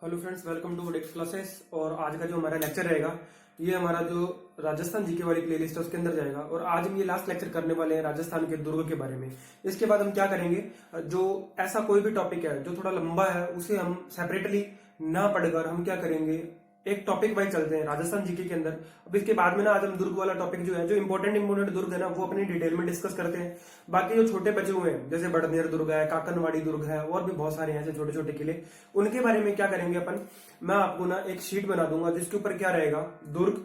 Hello friends, welcome to Dex classes. और आज का जो हमारा लेक्चर रहेगा ये हमारा जो राजस्थान जीके वाली प्लेलिस्ट है उसके अंदर जाएगा। और आज हम ये लास्ट लेक्चर करने वाले हैं राजस्थान के दुर्ग के बारे में। इसके बाद हम क्या करेंगे, जो ऐसा कोई भी टॉपिक है जो थोड़ा लंबा है उसे हम सेपरेटली ना पढ़कर हम क्या करेंगे, एक टॉपिक वाइज चलते हैं राजस्थान जीके के अंदर। अब इसके बाद में ना आज हम दुर्ग वाला टॉपिक जो है, जो इंपॉर्टेंट दुर्ग है ना, वो अपनी डिटेल में डिस्कस करते हैं। बाकी जो छोटे बचे हुए हैं जैसे बड़नेर दुर्ग है, काकनवाड़ी दुर्ग है, और भी बहुत सारे ऐसे छोटे छोटे किले, उनके बारे में क्या करेंगे अपन, मैं आपको ना एक शीट बना दूंगा जिसके ऊपर क्या रहेगा, दुर्ग,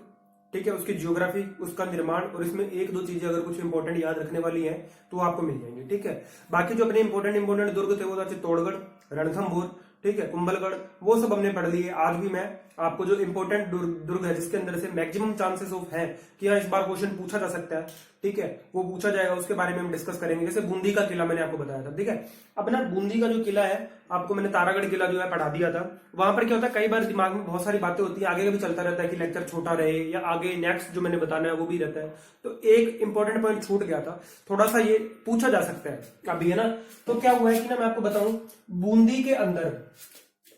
ठीक है, उसकी जियोग्राफी, उसका निर्माण, और इसमें एक दो चीजें अगर कुछ इंपॉर्टेंट याद रखने वाली है तो आपको मिल जाएंगे। ठीक है, बाकी जो अपने इंपॉर्टेंट दुर्ग थे वो था चित्तौड़गढ़, रणथंभौर, ठीक है, कुंभलगढ़, वो सब हमने पढ़ लिए। आज भी मैं आपको जो इंपॉर्टेंट दुर्ग है जिसके अंदर से मैक्सिमम चांसेस ऑफ है कि हाँ इस बार क्वेश्चन पूछा जा सकता है, ठीक है, वो पूछा जाएगा, उसके बारे में हम डिस्कस करेंगे। जैसे बूंदी का किला मैंने आपको बताया था, ठीक है। अब ना बूंदी का जो किला है, आपको मैंने तारागढ़ किला जो है पढ़ा दिया था। वहां पर क्या होता है, कई बार दिमाग में बहुत सारी बातें होती है, आगे का भी चलता रहता है कि लेक्चर छोटा रहे या आगे नेक्स्ट जो मैंने बताना है वो भी रहता है। तो एक इंपॉर्टेंट पॉइंट छूट गया था, थोड़ा सा ये पूछा जा सकता है अभी, है ना। तो क्या हुआ है कि ना, मैं आपको बताऊं, बूंदी के अंदर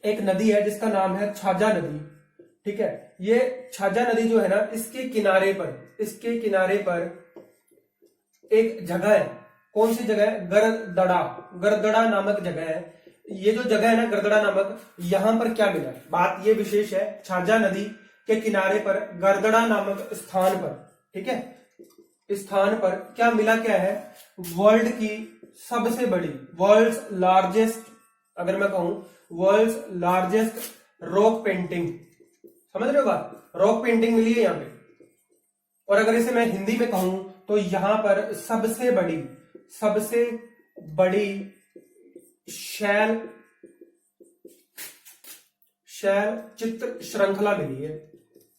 एक नदी है जिसका नाम है छाजा नदी, ठीक है। ये छाजा नदी जो है ना, इसके किनारे पर एक जगह है। कौन सी जगह है? गरदड़ा नामक जगह है। ये जो जगह है ना, गरदड़ा नामक, यहां पर क्या मिला, बात ये विशेष है, छाजा नदी के किनारे पर गरदड़ा नामक स्थान पर, ठीक है, स्थान पर क्या मिला, क्या है, वर्ल्ड की सबसे बड़ी, वर्ल्ड्स लार्जेस्ट, अगर मैं कहूं वर्ल्ड्स लार्जेस्ट रॉक पेंटिंग, समझ रहे हो बात, रॉक पेंटिंग मिली है यहां पे। और अगर इसे मैं हिंदी में कहूं तो यहां पर सबसे बड़ी शैल चित्र श्रृंखला मिली है।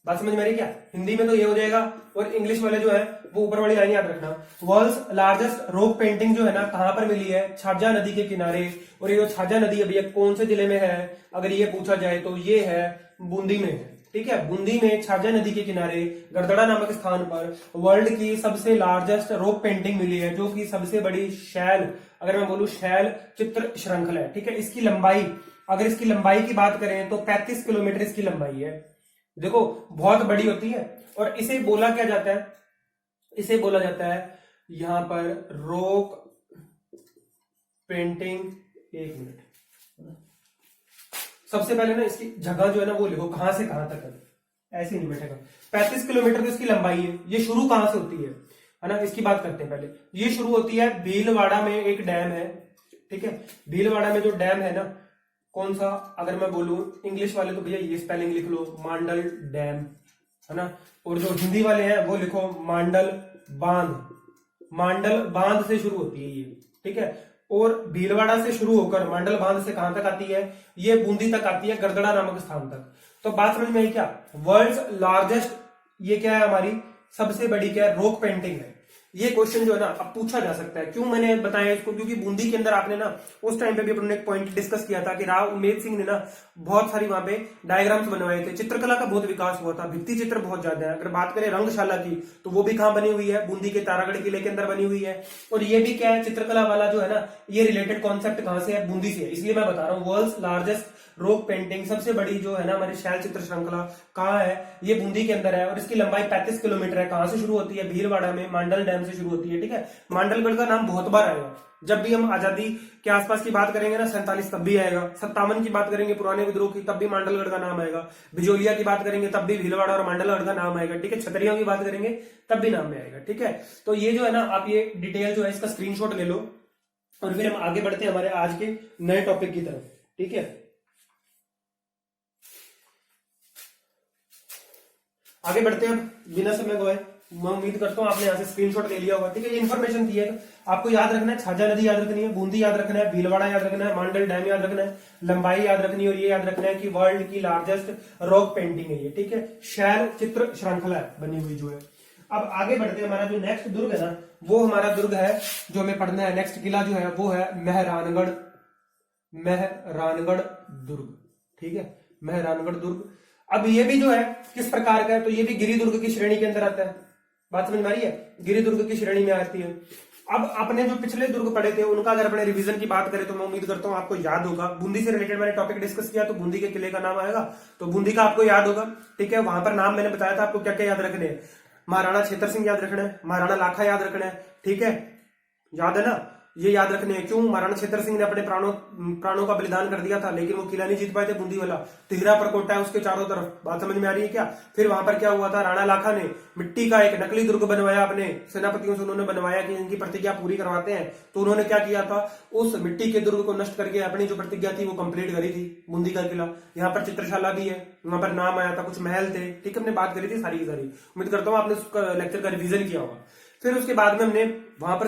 बात समझ में आ रही क्या? हिंदी में तो ये हो जाएगा, और इंग्लिश वाले जो है वो ऊपर वाली लाइन याद रखना। वर्ल्ड्स लार्जेस्ट रॉक पेंटिंग जो है ना, कहां पर मिली है? छाजा नदी के किनारे। और ये जो छाजा नदी अभी कौन से जिले में है, अगर ये पूछा जाए तो ये है बूंदी में है, ठीक है। बूंदी में छाजा नदी के किनारे गरदड़ा नामक स्थान पर वर्ल्ड की सबसे लार्जेस्ट रॉक पेंटिंग मिली है, जो कि सबसे बड़ी शैल, अगर मैं बोलूं शैल चित्र श्रृंखला है, ठीक है। इसकी लंबाई, अगर इसकी लंबाई की बात करें तो 35 किलोमीटर इसकी लंबाई है। देखो बहुत बड़ी होती है। और इसे बोला क्या जाता है? इसे बोला जाता है यहां पर रॉक पेंटिंग। एक मिनट, सबसे पहले ना इसकी जगह जो है ना वो लिखो, कहां से कहां तक है, ऐसे नहीं बैठेगा। 35 किलोमीटर तो इसकी लंबाई है। ये शुरू कहां से होती है ना, इसकी बात करते हैं पहले। ये शुरू होती है भीलवाड़ा में, एक डैम है, ठीक है। भीलवाड़ा में जो डैम है ना, कौन सा, अगर मैं बोलूं, इंग्लिश वाले तो भैया ये स्पेलिंग लिख लो, मांडल डैम, है ना। और जो हिंदी वाले हैं वो लिखो मांडल बांध से शुरू होती है ये, ठीक है। और भीलवाड़ा से शुरू होकर मांडल बांध से कहां तक आती है? ये बूंदी तक आती है, गरदड़ा नामक स्थान तक। तो बात समझ में आई क्या? वर्ल्ड्स लार्जेस्ट, ये क्या है, हमारी सबसे बड़ी क्या है, रॉक पेंटिंग है। ये क्वेश्चन जो है ना अब पूछा जा सकता है। क्यों मैंने बताया इसको? क्योंकि बूंदी के अंदर आपने ना उस टाइम पे भी अपने एक पॉइंट डिस्कस किया था कि राव उमेद सिंह ने ना बहुत सारी वहां पे डायग्राम्स बनवाए थे। चित्रकला का बहुत विकास हुआ था, भित्ति चित्र बहुत ज्यादा है। अगर बात करें रंगशाला की तो वो भी कहां बनी हुई है? बूंदी के तारागढ़ किले के अंदर बनी हुई है। और ये भी क्या है, चित्रकला वाला जो है ना, ये रिलेटेड कॉन्सेप्ट कहां से है? बूंदी से है। इसलिए मैं बता रहा हूँ वर्ल्ड्स लार्जेस्ट रॉक पेंटिंग, सबसे बड़ी जो है ना हमारी शैल चित्र श्रृंखला, कहां है? ये बूंदी के अंदर है। और इसकी लंबाई 35 किलोमीटर है। कहां से शुरू होती है? भीलवाड़ा में, मांडल डैम से शुरू होती है, ठीक है। मांडलगढ़ का नाम बहुत बार आएगा, जब भी हम आजादी के आसपास की बात करेंगे ना, 47 तब भी आएगा, 57 की बात करेंगे पुराने विद्रोह की, तब भी मांडलगढ़ का नाम आएगा, बिजोलिया की बात करेंगे तब भी भीलवाड़ा और मांडलगढ़ का नाम आएगा, ठीक है। छतरियों की बात करेंगे तब भी नाम में आएगा, ठीक है। तो ये जो है ना, आप ये डिटेल जो है इसका स्क्रीनशॉट ले लो, और फिर हम आगे बढ़ते हैं हमारे आज के नए टॉपिक की तरफ, ठीक है। आगे बढ़ते हैं बिना समय गवाए। मैं उम्मीद करता हूं आपने यहां से स्क्रीनशॉट ले लिया होगा, ठीक है। ये इन्फॉर्मेशन थी है, आपको याद रखना है, छाजा नदी याद रखनी है, बूंदी याद रखना है, भीलवाड़ा याद रखना है, मांडल डैम याद रखना है, लंबाई याद रखनी है, और ये याद रखना है कि वर्ल्ड की लार्जेस्ट रॉक पेंटिंग है ये, ठीक है। शैल चित्र श्रृंखला बनी हुई जो है। अब आगे बढ़ते हैं, हमारा जो नेक्स्ट दुर्ग है ना, वो हमारा दुर्ग है जो हमें पढ़ना है। नेक्स्ट किला जो है वो है मेहरानगढ़ दुर्ग, ठीक है, मेहरानगढ़ दुर्ग। अब ये भी जो है किस प्रकार का है, तो ये भी गिरिदुर्ग की श्रेणी के अंदर आता है। बात समझ में आ रही है? गिरिदुर्ग की श्रेणी में आती है। अब अपने जो पिछले दुर्ग पड़े थे उनका अगर अपने रिवीजन की बात करें तो मैं उम्मीद करता हूं आपको याद होगा। बूंदी से रिलेटेड मैंने टॉपिक डिस्कस किया तो बूंदी के किले का नाम आएगा, तो बूंदी का आपको याद होगा। ठीक है, वहां पर नाम मैंने बताया था आपको क्या क्या याद रखने हैं। महाराणा छेतर सिंह याद रखना है, महाराणा लाखा याद रखना है। ठीक है, याद है ना, ये याद रखने हैं। क्यों? महाराणा छेतर सिंह ने अपने प्राणों का बलिदान कर दिया था, लेकिन वो किला नहीं जीत पाए थे बूंदी वाला। तिहरा परकोटा है उसके चारों तरफ, बात समझ में आ रही है क्या? फिर वहां पर क्या हुआ था, राणा लाखा ने मिट्टी का एक नकली दुर्ग बनवाया, अपने सेनापतियों से उन्होंने बनवाया कि इनकी प्रतिज्ञा पूरी करवाते हैं। तो उन्होंने क्या किया था, उस मिट्टी के दुर्ग को नष्ट करके अपनी जो प्रतिज्ञा थी वो कंप्लीट करी थी। बूंदी का किला, यहाँ पर चित्रशाला भी है, वहां पर नाम आया था, कुछ महल थे। ठीक है, हमने बात करी थी सारी की सारी, उम्मीद करता हूँ आपने उसका लेक्चर का रिवीजन किया होगा। फिर उसके बाद में हमने वहां पर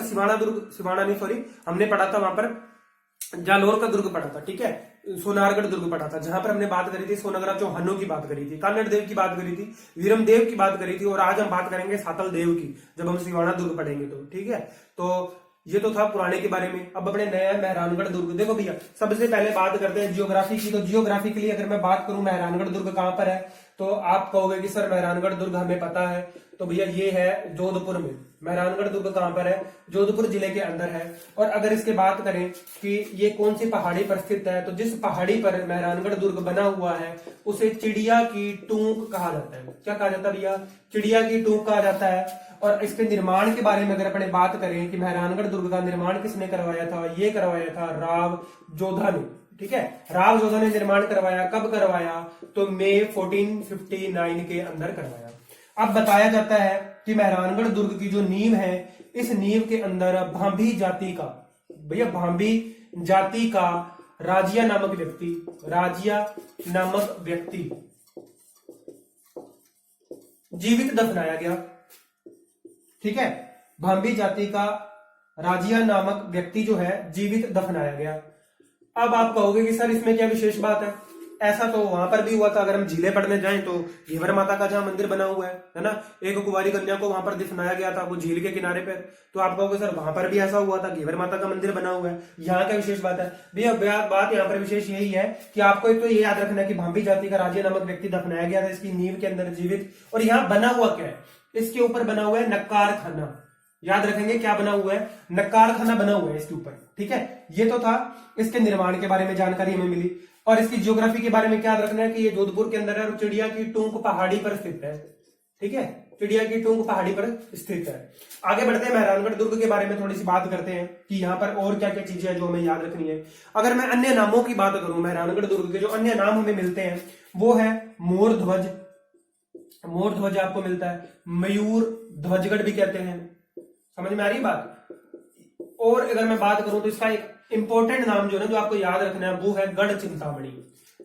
हमने पढ़ा था वहां पर जालोर का दुर्ग पढ़ा था। ठीक है, सोनारगढ़ दुर्ग पढ़ा था, जहां पर हमने बात करी थी सोनगरा चौहानों की बात करी थी, कान्नड़ देव की बात करी थी, वीरम देव की बात करी थी, और आज हम बात करेंगे सातल देव की जब हम सिवाना दुर्ग पढ़ेंगे तो। ठीक है, तो ये तो था पुराने के बारे में। अब अपने नया मेहरानगढ़ दुर्ग। देखो भैया, सबसे पहले बात करते हैं जियोग्राफी की। तो जियोग्राफी के लिए अगर मैं बात करूं मेहरानगढ़ दुर्ग कहां पर है, तो आप कहोगे कि सर मेहरानगढ़ दुर्ग हमें पता है। तो भैया ये है जोधपुर में। मेहरानगढ़ दुर्ग कहां पर है? जोधपुर जिले के अंदर है। और अगर इसके बात करें कि ये कौन सी पहाड़ी पर स्थित है, तो जिस पहाड़ी पर मेहरानगढ़ दुर्ग बना हुआ है उसे चिड़िया की टूंक कहा जाता है। क्या कहा जाता है भैया? चिड़िया की टूंक कहा जाता है। और इसके निर्माण के बारे में अगर अपने बात करें कि मेहरानगढ़ दुर्ग का निर्माण किसने करवाया था, ये करवाया था राव जोधा ने। ठीक है, राव जोधा ने निर्माण करवाया। कब करवाया? तो मई 1459 के अंदर करवाया। अब बताया जाता है कि मेहरानगढ़ दुर्ग की जो नींव है, इस नींव के अंदर भांभी जाति का, भैया भांभी जाति का राजिया नामक व्यक्ति जीवित दफनाया गया। ठीक है, भांभी जाति का राजिया नामक व्यक्ति जो है जीवित दफनाया गया। अब आप कहोगे कि सर इसमें क्या विशेष बात है? ऐसा तो वहां पर भी हुआ था। अगर हम जिले पढ़ने जाएं तो घेवर माता का जहां मंदिर बना हुआ है ना, एक कुंवारी कन्या को वहां पर दफनाया गया था, वो झील के किनारे पर। तो आप कहोगे सर वहां पर भी ऐसा हुआ था, घेवर माता का मंदिर बना हुआ है, यहाँ क्या विशेष बात है? भैया बात यहाँ पर विशेष यही है कि आपको एक तो ये याद रखना है कि भांभी जाति का राजिया नामक व्यक्ति दफनाया गया था इसकी नींव के अंदर जीवित। और यहाँ बना हुआ क्या है? इसके ऊपर बना हुआ है नक्कार खाना। याद रखेंगे क्या बना हुआ है? नक्कार खाना बना हुआ है इसके ऊपर। ठीक है, ये तो था। इसके निर्माण के बारे में जानकारी हमें मिली। और इसकी ज्योग्राफी के बारे में क्या याद रखना है कि ये जोधपुर के अंदर है और चिड़िया की टूंक पहाड़ी पर स्थित है। ठीक है, चिड़िया की टूंक पहाड़ी पर स्थित है। आगे बढ़ते हैं, मेहरानगढ़ दुर्ग के बारे में थोड़ी सी बात करते हैं कि यहाँ पर और क्या क्या चीजें हैं जो हमें याद रखनी है। अगर मैं अन्य नामों की बात करूं, मेहरानगढ़ दुर्ग के जो अन्य नाम हमें मिलते हैं वो है मोर ध्वज। मोर ध्वज आपको मिलता है, मयूर ध्वजगढ़ भी कहते हैं। समझ में आ रही बात? और अगर मैं बात करूं तो इसका एक इंपॉर्टेंट नाम जो है जो आपको याद रखना है वो है गढ़ चिंतामणि।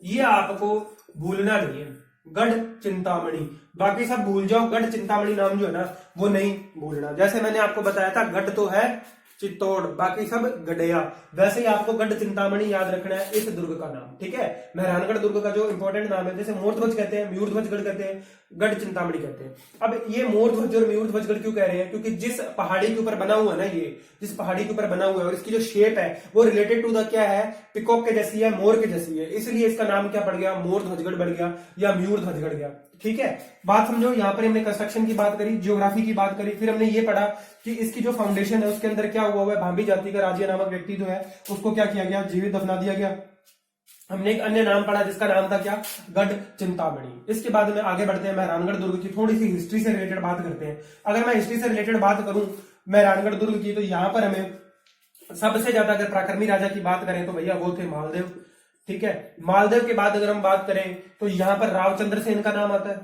ये आपको भूलना नहीं है, गढ़ चिंतामणि। बाकी सब भूल जाओ, गढ़ चिंतामणि नाम जो है ना वो नहीं भूलना। जैसे मैंने आपको बताया था गढ़ तो है चित्तौड़, बाकी सब गडया, वैसे ही आपको गढ़ चिंतामणि याद रखना है इस दुर्ग का नाम। ठीक है, मेहरानगढ़ दुर्ग का जो इंपॉर्टेंट नाम है, जैसे मोर ध्वज कहते हैं, मयूर ध्वजगढ़ कहते हैं, गढ़ चिंतामणि कहते हैं। अब ये मोर ध्वज और मयूर ध्वजगढ़ क्यों कह रहे हैं? क्योंकि जिस पहाड़ी के ऊपर बना हुआ है ना, ये जिस पहाड़ी के ऊपर बना हुआ है और इसकी जो शेप है वो रिलेटेड टू द क्या है, पिकॉक के जैसी है, मोर के जैसी है, इसलिए इसका नाम क्या पड़ गया? मोर ध्वजगढ़ बढ़ गया या मयूर ध्वजगढ़ गया। ठीक है, बात समझो। यहाँ पर हमने कंस्ट्रक्शन की बात करी, ज्योग्राफी की बात करी, फिर हमने ये पढ़ा कि इसकी जो फाउंडेशन है उसके अंदर क्या हुआ है, भांभी जाति का राजिया नामक व्यक्ति जो है उसको क्या किया गया? जीवित दफना दिया गया। हमने एक अन्य नाम पढ़ा जिसका नाम था क्या? गढ़ चिंतामणि। इसके बाद में आगे बढ़ते हैं, मेहरानगढ़ दुर्ग की थोड़ी सी हिस्ट्री से रिलेटेड बात करते हैं। अगर मैं हिस्ट्री से रिलेटेड बात करूं मेहरानगढ़ दुर्ग की, तो यहाँ पर हमें सबसे ज्यादा अगर पराक्रमी राजा की बात करें तो भैया वो थे मालदेव। ठीक है, मालदेव के बाद अगर हम बात करें तो यहाँ पर रावचंद्र सेन का नाम आता है।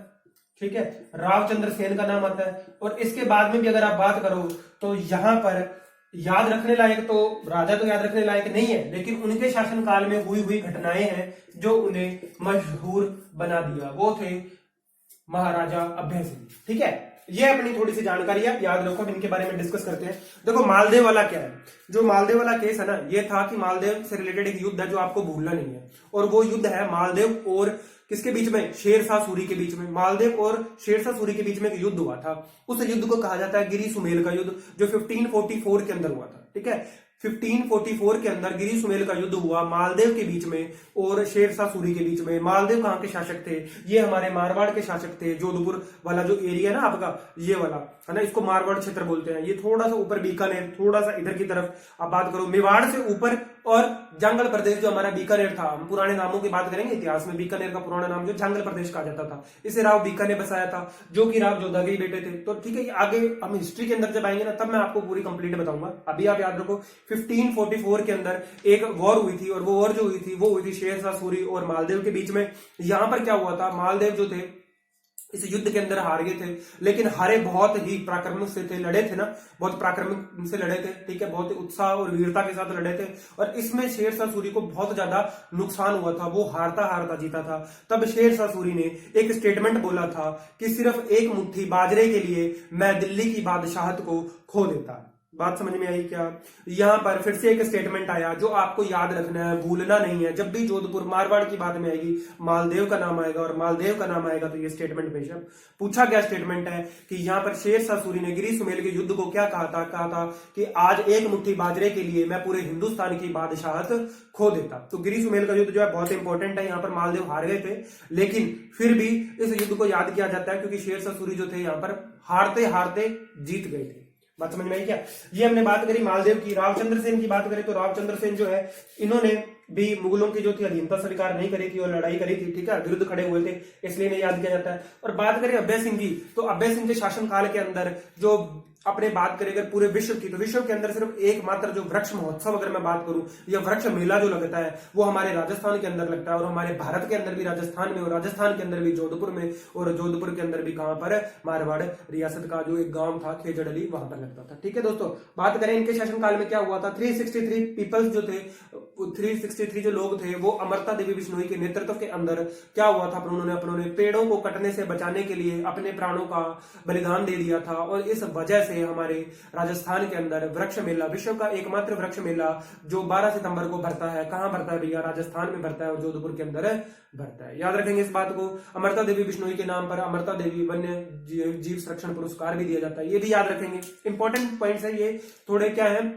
ठीक है, रावचंद्र सेन का नाम आता है। और इसके बाद में भी अगर आप बात करो तो यहाँ पर याद रखने लायक तो राजा तो याद रखने लायक नहीं है, लेकिन उनके शासनकाल में हुई घटनाएं हैं जो उन्हें मशहूर बना दिया, वो थे महाराजा अभय सिंह। ठीक है, ये अपनी थोड़ी सी जानकारी है, याद रखो। इनके बारे में डिस्कस करते हैं। देखो मालदेव वाला क्या है, जो मालदेव वाला केस है ना, ये था कि मालदेव से रिलेटेड एक युद्ध है जो आपको भूलना नहीं है, और वो युद्ध है मालदेव और किसके बीच में? शेरशाह सूरी के बीच में। मालदेव और शेरशाह सूरी के बीच में एक युद्ध हुआ था। उस युद्ध को कहा जाता है गिरी सुमेल का युद्ध, जो 1544 के अंदर हुआ था। ठीक है, 1544 के अंदर गिरी सुमेल का युद्ध हुआ मालदेव के बीच में और शेरशाह सूरी के बीच में। मालदेव कहाँ के शासक थे? ये हमारे मारवाड़ के शासक थे। जोधपुर वाला जो एरिया है ना आपका, ये वाला है ना, इसको मारवाड़ क्षेत्र बोलते हैं। ये थोड़ा सा ऊपर बीकानेर, थोड़ा सा इधर की तरफ आप बात करो, मेवाड़ से ऊपर, और जंगल प्रदेश जो हमारा बीकानेर था, हम पुराने नामों की बात करेंगे इतिहास में, बीकानेर का पुराना नाम जो जंगल प्रदेश कहा जाता था, इसे राव बीका ने बसाया था, जो कि राव जोधा के ही बेटे थे। तो ठीक है, आगे हम हिस्ट्री के अंदर जब आएंगे ना, तब मैं आपको पूरी कंप्लीट बताऊंगा। अभी आप याद रखो 1544 के अंदर एक वॉर हुई थी, और वो वॉर जो हुई थी वो हुई थी शेरशाह सूरी और मालदेव के बीच में। यहां पर क्या हुआ था, मालदेव जो थे इस युद्ध के अंदर हार गए थे, लेकिन हारे बहुत ही पराक्रम से थे, लड़े थे ना, बहुत पराक्रम से लड़े थे, ठीक है, बहुत उत्साह और वीरता के साथ लड़े थे। और इसमें शेरशाह सूरी को बहुत ज्यादा नुकसान हुआ था, वो हारता हारता जीता था। तब शेरशाह सूरी ने एक स्टेटमेंट बोला था कि सिर्फ एक मुट्ठी बाजरे के लिए मैं दिल्ली की बादशाहत को खो देता। बात समझ में आई क्या? यहां पर फिर से एक स्टेटमेंट आया जो आपको याद रखना है, भूलना नहीं है। जब भी जोधपुर मारवाड़ की बात में आएगी, मालदेव का नाम आएगा, और मालदेव का नाम आएगा तो ये स्टेटमेंट बेशक पूछा गया स्टेटमेंट है कि यहां पर शेरशाह सूरी ने गिरी सुमेल के युद्ध को क्या कहा था कि आज एक मुट्ठी बाजरे के लिए मैं पूरे हिंदुस्तान की बादशाहत खो देता। तो गिरी सुमेल का युद्ध जो है बहुत इंपॉर्टेंट है। यहाँ पर मालदेव हार गए थे, लेकिन फिर भी इस युद्ध को याद किया जाता है क्योंकि शेरशाह सूरी जो थे यहाँ पर हारते हारते जीत गए थे। बात समझ में आई क्या? ये हमने बात करी मालदेव की। रावचंद्र सेन की बात करें तो रावचंद्र सेन जो है, इन्होंने भी मुगलों की जो थी अधीनता स्वीकार नहीं करी थी और लड़ाई करी थी, ठीक है, विरुद्ध खड़े हुए थे, इसलिए इन्हें याद किया जाता है। और बात करें अभय सिंह की, तो अभय सिंह के शासनकाल के अंदर जो अपने बात करें अगर पूरे विश्व की, तो विश्व के अंदर सिर्फ एकमात्र जो वृक्ष महोत्सव अगर मैं बात करूं, या वृक्ष मेला जो लगता है, वो हमारे राजस्थान के अंदर लगता है, और हमारे भारत के अंदर भी राजस्थान में, और राजस्थान के अंदर भी जोधपुर में, और जोधपुर के अंदर भी कहां पर, मारवाड़ रियासत का जो एक गांव था खेजड़ली, वहां पर लगता था। ठीक है दोस्तों, बात करें इनके शासनकाल में क्या हुआ था। 363 पीपल्स जो थे, 363 जो लोग थे, वो अमृता देवी बिश्नोई के नेतृत्व के अंदर क्या हुआ था, उन्होंने पेड़ों को कटने से बचाने के लिए अपने प्राणों का बलिदान दे दिया था। और इस वजह से हमारे राजस्थान के अंदर वृक्ष मेला, विश्व का एकमात्र वृक्ष मेला जो 12 सितंबर को भरता है, कहां भरता है भैया? राजस्थान में भरता है, और जोधपुर के अंदर भरता है। याद रखेंगे इस बात को। अमृता देवी बिश्नोई के नाम पर अमृता देवी वन्य जीव संरक्षण पुरस्कार भी दिया जाता है, ये भी याद रखेंगे। इंपॉर्टेंट पॉइंट्स है ये, थोड़े क्या है,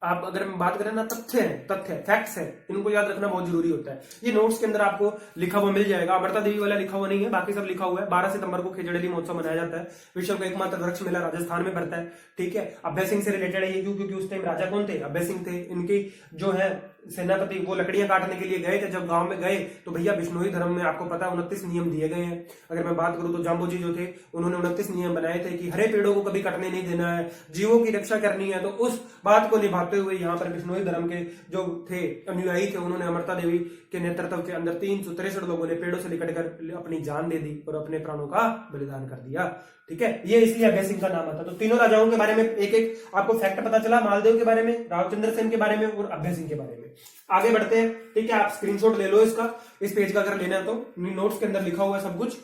आप अगर हम बात करें ना, तथ्य फैक्ट्स है, इनको याद रखना बहुत जरूरी होता है। ये नोट्स के अंदर आपको लिखा हुआ मिल जाएगा। अमृता देवी वाला लिखा हुआ नहीं है, बाकी सब लिखा हुआ है। 12 सितंबर को खेजड़ली महोत्सव मनाया जाता है, विश्व का एकमात्र वृक्ष मेला राजस्थान में भरता है। ठीक है, अभय सिंह से रिलेटेड है ये, क्योंकि उस टाइम राजा कौन थे? अभय सिंह थे। इनकी जो है सेनापति, वो लकड़ियां काटने के लिए गए थे। जब गांव में गए तो भैया बिश्नोई धर्म में आपको पता है 29 नियम दिए गए हैं। अगर मैं बात करूं तो जाम्बो जी जो थे, उन्होंने 29 नियम बनाए थे कि हरे पेड़ों को कभी कटने नहीं देना है, जीवों की रक्षा करनी है। तो उस बात को निभाते हुए यहाँ पर बिश्नोई धर्म के जो थे अनुयायी थे, उन्होंने अमृता देवी के नेतृत्व के अंदर 363 लोगों ने पेड़ों से लिकट कर अपनी जान दे दी और अपने प्राणों का बलिदान कर दिया। ठीक है, ये इसलिए अभय सिंह का नाम आता। तो तीनों राजाओं के बारे में एक एक आपको फैक्ट पता चला, मालदेव के बारे में, रावचंद्र सेन के बारे में और अभय सिंह के बारे में। आगे बढ़ते हैं। ठीक है, आप स्क्रीनशॉट ले लो इसका, इस पेज का अगर लेना है तो, नोट्स के अंदर लिखा हुआ है सब कुछ।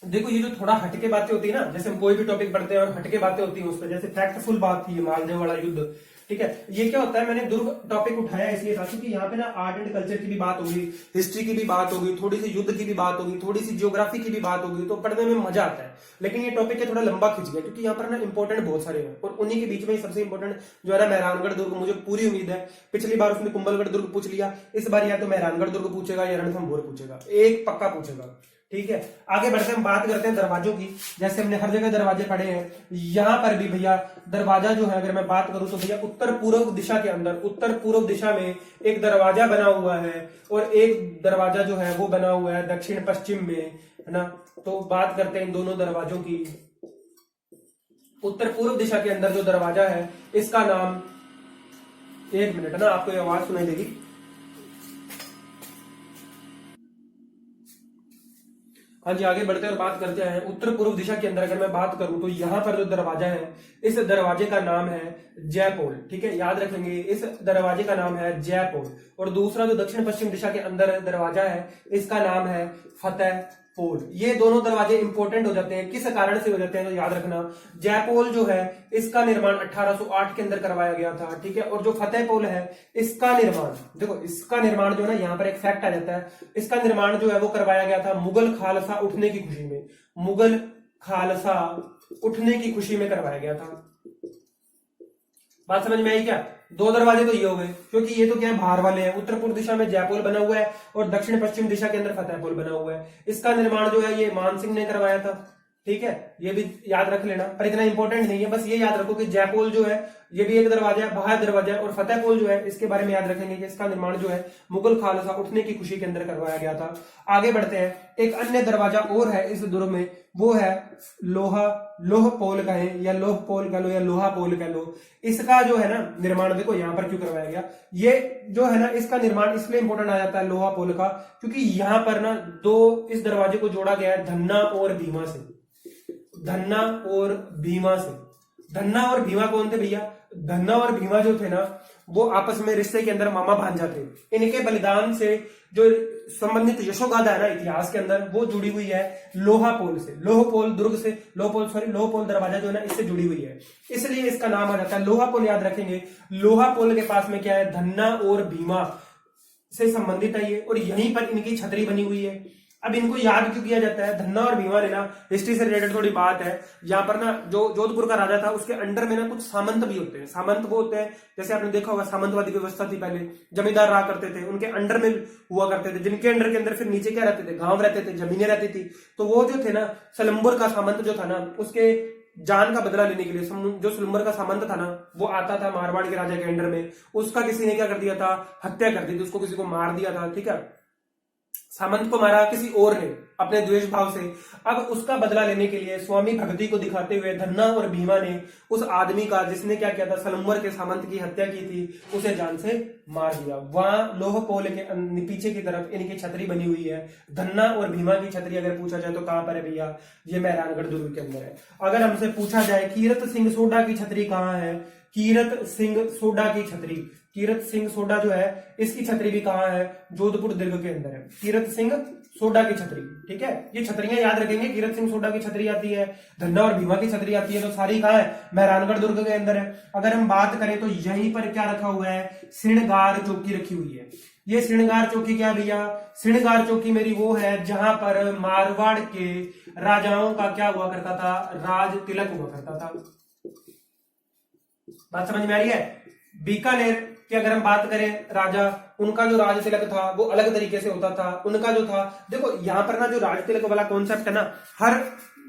देखो, ये जो थोड़ा हटके बातें होती है ना, जैसे हम कोई भी टॉपिक पढ़ते हैं और हटके बातें होती हैं उस पर, जैसे फैक्टफुल बात थी मालदेव वाला युद्ध। ठीक है, ये क्या होता है, मैंने दुर्ग टॉपिक उठाया इसलिए था क्योंकि यहाँ पे ना आर्ट एंड कल्चर की भी बात होगी, हिस्ट्री की भी बात होगी, थोड़ी सी युद्ध की भी बात होगी, थोड़ी सी ज्योग्राफी की भी बात होगी, तो पढ़ने में मजा आता है। लेकिन ये टॉपिक है थोड़ा लंबा खिंच गया क्योंकि यहाँ पर ना इंपॉर्टेंट बहुत सारे हैं, और उन्हीं के बीच में सबसे इंपॉर्टेंट जो है ना मेहरानगढ़ दुर्ग। मुझे पूरी उम्मीद है, पिछली बार उसने कुंभलगढ़ दुर्ग पूछ लिया, इस बार या तो मेहरानगढ़ दुर्ग पूछेगा या रणथंभौर पूछेगा, एक पक्का पूछेगा। ठीक है, आगे बढ़ते हैं, बात करते हैं दरवाजों की। जैसे हमने हर जगह दरवाजे पढ़े हैं, यहां पर भी भैया दरवाजा जो है, अगर मैं बात करूं तो भैया उत्तर पूर्व दिशा के अंदर, उत्तर पूर्व दिशा में एक दरवाजा बना हुआ है, और एक दरवाजा जो है वो बना हुआ है दक्षिण पश्चिम में, है ना। तो बात करते हैं इन दोनों दरवाजों की। उत्तर पूर्व दिशा के अंदर जो दरवाजा है, इसका नाम, एक मिनट ना, आपको ये आवाज सुनाई देगी। हाँ जी, आगे बढ़ते हैं और बात करते हैं उत्तर पूर्व दिशा के अंदर। अगर मैं बात करूं तो यहाँ पर जो दरवाजा है, इस दरवाजे का नाम है जयपोल। ठीक है, याद रखेंगे, इस दरवाजे का नाम है जयपोल। और दूसरा जो दक्षिण पश्चिम दिशा के अंदर दरवाजा है, इसका नाम है फतेहपुर। पोल, ये दोनों दरवाजे इंपॉर्टेंट हो जाते हैं। किस कारण से हो जाते हैं तो याद रखना, जयपोल जो है इसका निर्माण 1808 के अंदर करवाया गया था, ठीक है। और जो फतेह पोल है इसका निर्माण, देखो इसका निर्माण जो है ना, यहाँ पर एक फैक्ट आ जाता है, इसका निर्माण जो है वो करवाया गया था मुगल खालसा उठने की खुशी में, मुगल खालसा उठने की खुशी में करवाया गया था। बात समझ में आई क्या? दो दरवाजे तो ये हो गए, क्योंकि ये तो क्या है, बाहर वाले हैं। उत्तर पूर्व दिशा में जयपोल बना हुआ है और दक्षिण पश्चिम दिशा के अंदर फतेहपोल बना हुआ है। इसका निर्माण जो है ये मान सिंह ने करवाया था, ठीक है। ये भी याद रख लेना, पर इतना इंपॉर्टेंट नहीं है। बस ये याद रखो कि जयपोल जो है ये भी एक दरवाजा है, बाहर दरवाजा है, और फतेहपोल जो है इसके बारे में याद रखेंगे कि इसका निर्माण जो है मुगल खालसा उठने की खुशी के अंदर करवाया गया था। आगे बढ़ते हैं, एक अन्य दरवाजा और है इस दुर्ग में, वो है लोह पोल कहें या लोह पोल कह लो या लोहा पोल कह लो। इसका जो है ना निर्माण देखो यहाँ पर क्यों करवाया गया, ये जो है ना इसका निर्माण इसलिए इंपॉर्टेंट आ जाता है लोहा पोल का, क्योंकि यहाँ पर ना दो इस दरवाजे को जोड़ा गया है धन्ना और भीमा से, धन्ना और भीमा से। धन्ना और भीमा कौन थे भैया? धन्ना और भीमा जो थे ना वो आपस में रिश्ते के अंदर मामा भांजा थे। इनके बलिदान से जो संबंधित यशोगाथा है ना इतिहास के अंदर, वो जुड़ी हुई है लोहा पोल से, लोह पोल दुर्ग से, लोह पोल दरवाजा जो है ना इससे जुड़ी हुई है, इसलिए इसका नाम आ जाता है लोहा पोल। याद रखेंगे, लोहा पोल के पास में क्या है, धन्ना और भीमा से संबंधित है ये, और यहीं पर इनकी छतरी बनी हुई है। अब इनको याद क्यों किया जाता है? धन्ना और भीमा ने ना हिस्ट्री से रिलेटेड थोड़ी बात है। यहाँ पर ना जो जोधपुर का राजा था उसके अंडर में ना कुछ सामंत भी होते हैं। सामंत वो होते हैं, जैसे आपने देखा होगा सामंतवादी व्यवस्था थी, पहले जमींदार रहा करते थे, उनके अंडर में हुआ करते थे, जिनके अंडर के अंदर फिर नीचे क्या रहते थे, गांव रहते थे, जमीनें रहती थी। तो वो जो थे ना सलम्बर का सामंत जो था ना, उसके जान का बदला लेने के लिए जो सुलम्बर का सामंत था ना वो आता था मारवाड़ के राजा के अंडर में, उसका किसी ने क्या कर दिया था, हत्या कर दी थी, उसको किसी को मार दिया था, ठीक है। सामंत को मारा किसी और ने अपने द्वेष भाव से। अब उसका बदला लेने के लिए स्वामी भक्ति को दिखाते हुए धन्ना और भीमा ने उस आदमी का जिसने क्या किया था, सलम्बर के सामंत की हत्या की थी, उसे जान से मार दिया। वहां लोह पोल के पीछे की तरफ इनकी छतरी बनी हुई है। धन्ना और भीमा की छतरी अगर पूछा जाए तो कहां पर है भैया? ये मेहरानगढ़ दुर्ग के अंदर है। अगर हमसे पूछा जाए कीरत सिंह सोडा की छतरी कहां है, कीरत सिंह सोडा की छतरी, कीरत सिंह सोडा जो है इसकी छतरी भी कहां है? जोधपुर दुर्ग के अंदर है, कीरत सिंह सोडा की छतरी, ठीक है। ये छतरियां याद रखेंगे, कीरत सिंह सोडा की छतरी आती है, धन्ना और भीमा की छतरी आती है, तो सारी कहां है? मेहरानगढ़ दुर्ग के अंदर है। अगर हम बात करें तो यहीं पर क्या रखा हुआ है? श्रृंगार चौकी रखी हुई है। ये श्रृंगार चौकी क्या भैया? श्रृंगार चौकी मेरी वो है जहां पर मारवाड़ के राजाओं का क्या हुआ करता था? राज तिलक हुआ करता था। बात समझ में आ रही है? बीकानेर की अगर हम बात करें, राजा उनका जो राज तिलक था वो अलग तरीके से होता था। उनका जो था, देखो यहाँ पर ना जो राज तिलक वाला कॉन्सेप्ट है ना, हर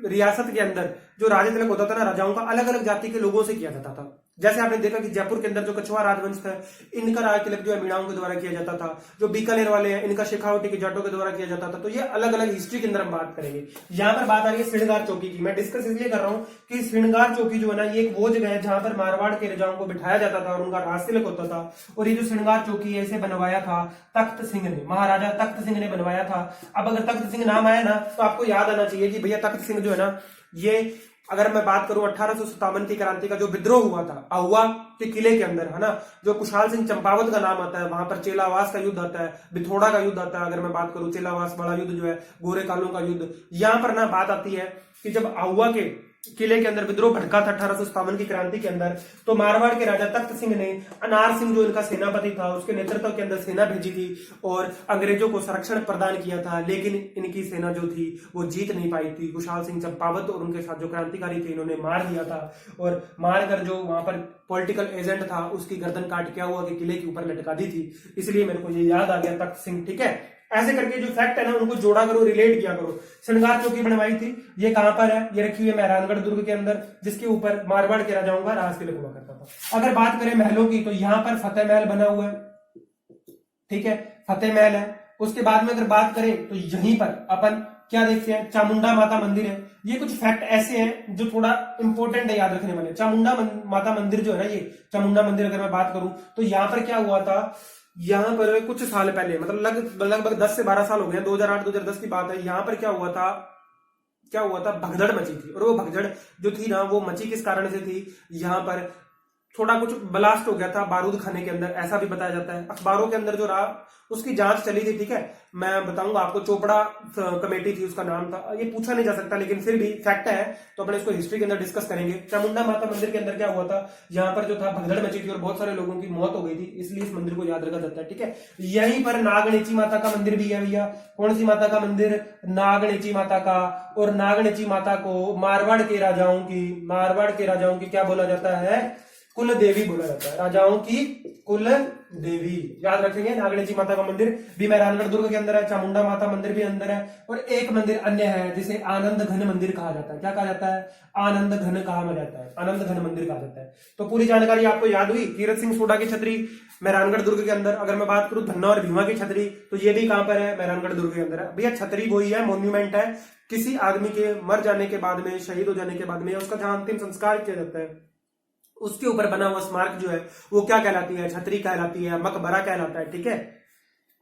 रियासत के अंदर जो राज तिलक होता था ना राजाओं का, अलग अलग जाति के लोगों से किया जाता था। जैसे आपने देखा कि जयपुर के अंदर जो कछुआ राजवंश था इनका राज तिलक जो है मीणाओं के द्वारा किया जाता था। जो बीकानेर वाले हैं इनका शेखावटी के जाटों के द्वारा किया जाता था। तो ये अलग अलग हिस्ट्री के अंदर हम बात करेंगे। यहाँ पर बात आ रही है श्रृंगार चौकी की। मैं डिस्कस इसलिए कर रहा हूँ कि श्रृंगार चौकी जो है ना ये एक वो जगह है जहां पर मारवाड़ के राजाओं को बिठाया जाता था और उनका राज तिलक होता था। और ये जो श्रृंगार चौकी है इसे बनवाया था तख्त सिंह ने, महाराजा तख्त सिंह ने बनवाया था। अब अगर तख्त सिंह नाम आया ना तो आपको याद आना चाहिए कि भैया तख्त सिंह जो है ना, ये अगर मैं बात करूं 1857 की क्रांति का जो विद्रोह हुआ था आहुआ के किले के अंदर, है ना, जो कुशाल सिंह चंपावत का नाम आता है, वहां पर चेलावास का युद्ध आता है, बिथोड़ा का युद्ध आता है। अगर मैं बात करूं चेलावास बड़ा युद्ध जो है, गोरे कालों का युद्ध, यहां पर ना बात आती है कि जब आहुआ के किले के अंदर विद्रोह भड़का था 1857 की क्रांति के अंदर, तो मारवाड़ के राजा तख्त सिंह ने अनार सिंह जो इनका सेनापति था उसके नेतृत्व के अंदर सेना भेजी थी और अंग्रेजों को संरक्षण प्रदान किया था। लेकिन इनकी सेना जो थी वो जीत नहीं पाई थी। कुशाल सिंह चंपावत और उनके साथ जो क्रांतिकारी थे इन्होंने मार दिया था, और मारकर जो वहां पर पॉलिटिकल एजेंट था उसकी गर्दन काट क्या हुआ कि किले के ऊपर लटका दी थी। इसलिए मेरे को ये याद आ गया तख्त सिंह, ठीक है। ऐसे करके जो फैक्ट है ना उनको जोड़ा करो, रिलेट किया करो। श्रृंगार चौकी बनवाई थी, ये कहां पर है? ये रखी हुई है मेहरानगढ़ दुर्ग के अंदर, जिसके ऊपर मारवाड़ के राजाओं का राज तिलक हुआ करता था। अगर बात करें महलों की तो यहां पर फतेह महल बना हुआ है, ठीक है, फतेह महल है। उसके बाद में अगर बात करें तो यहीं पर अपन क्या देखते हैं? चामुंडा माता मंदिर है। ये कुछ फैक्ट ऐसे हैं जो थोड़ा इंपॉर्टेंट है याद रखने वाले। चामुंडा माता मंदिर जो है ना, ये चामुंडा मंदिर अगर मैं बात करूं तो यहां पर क्या हुआ था, यहाँ पर कुछ साल पहले, मतलब लगभग 10 से 12 साल हो गए, 2008-2010 की बात है। यहाँ पर क्या हुआ था, भगदड़ मची थी। और वो भगदड़ जो थी ना वो मची किस कारण से थी? यहाँ पर थोड़ा कुछ ब्लास्ट हो गया था बारूद खाने के अंदर, ऐसा भी बताया जाता है। अखबारों के अंदर जो रहा उसकी जांच चली थी, ठीक है, मैं बताऊंगा आपको, चोपड़ा कमेटी थी उसका नाम था, ये पूछा नहीं जा सकता लेकिन फिर भी फैक्ट है, तो अपने इसको हिस्ट्री के अंदर डिस्कस करेंगे। चामुंडा माता मंदिर के अंदर क्या हुआ था, यहाँ पर जो था भगदड़ मची थी और बहुत सारे लोगों की मौत हो गई थी, इसलिए इस मंदिर को याद रखा जाता है, ठीक है। यहीं पर नागणेची माता का मंदिर भी है भैया। कौन सी माता का मंदिर, नागणेची माता का। और नागणेची माता को मारवाड़ के राजाओं की क्या बोला जाता है, कुल देवी बोला जाता है, राजाओं की कुल देवी। याद रखेंगे, नागणेची माता का मंदिर भी मेहरानगढ़ दुर्ग के अंदर है, चामुंडा माता मंदिर भी अंदर है, और एक मंदिर अन्य है जिसे आनंद घन मंदिर कहा जाता है। क्या कहा जाता है, आनंद घन कहा जाता है, आनंद घन मंदिर कहा जाता है। तो पूरी जानकारी आपको याद हुई। कीरत सिंह सोढा की छतरी मेहरानगढ़ दुर्ग के अंदर। अगर मैं बात करूं धन्ना और भीमा की छतरी, तो ये भी कहां पर है, मेहरानगढ़ दुर्ग के अंदर है। भैया छतरी वही है, मोन्यूमेंट है, किसी आदमी के मर जाने के बाद में, शहीद हो जाने के बाद में, उसका जहां अंतिम संस्कार किया जाता है उसके ऊपर बना हुआ स्मारक जो है वो क्या कहलाती है, छतरी कहलाती है, मकबरा कहलाता है, ठीक है।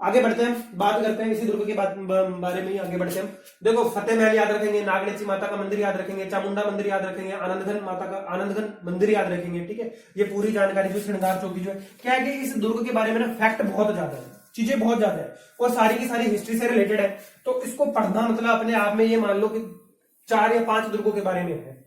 आगे बढ़ते हैं, बात करते हैं इसी दुर्ग के बारे में ही आगे बढ़ते हैं। देखो, फतेह महल याद रखेंगे, नागणेची माता का मंदिर याद रखेंगे, चामुंडा मंदिर याद रखेंगे, आनंदघन मंदिर याद रखेंगे, ठीक है। ये पूरी जानकारी जो श्रृंगार चौकी जो है, क्या है कि इस दुर्ग के बारे में ना फैक्ट बहुत ज्यादा है, चीजें बहुत ज्यादा है और सारी की सारी हिस्ट्री से रिलेटेड है। तो इसको पढ़ना मतलब अपने आप में ये मान लो कि 4 या 5 दुर्गों के बारे में है।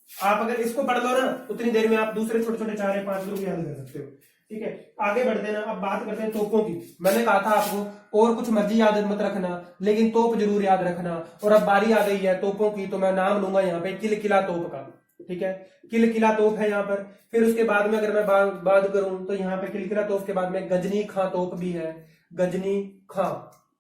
आप अगर इसको पढ़ लो ना, उतनी देर में आप दूसरे छोटे छोटे 4 या 5 दुर्ग याद कर सकते हो, ठीक है। आगे बढ़ते हैं ना, अब बात करते हैं तोपों की। मैंने कहा था आपको और कुछ मर्जी याद मत रखना, लेकिन तोप जरूर याद रखना। और अब बारी आ गई है तोपों की, तो मैं नाम लूंगा यहाँ पे किलकिला तोप का, ठीक है। किलकिला तोप है यहाँ पर। फिर उसके बाद में अगर मैं बात करूं तो यहाँ पे किलकिला तोप के बाद में गजनी खां तोप भी है। गजनी खां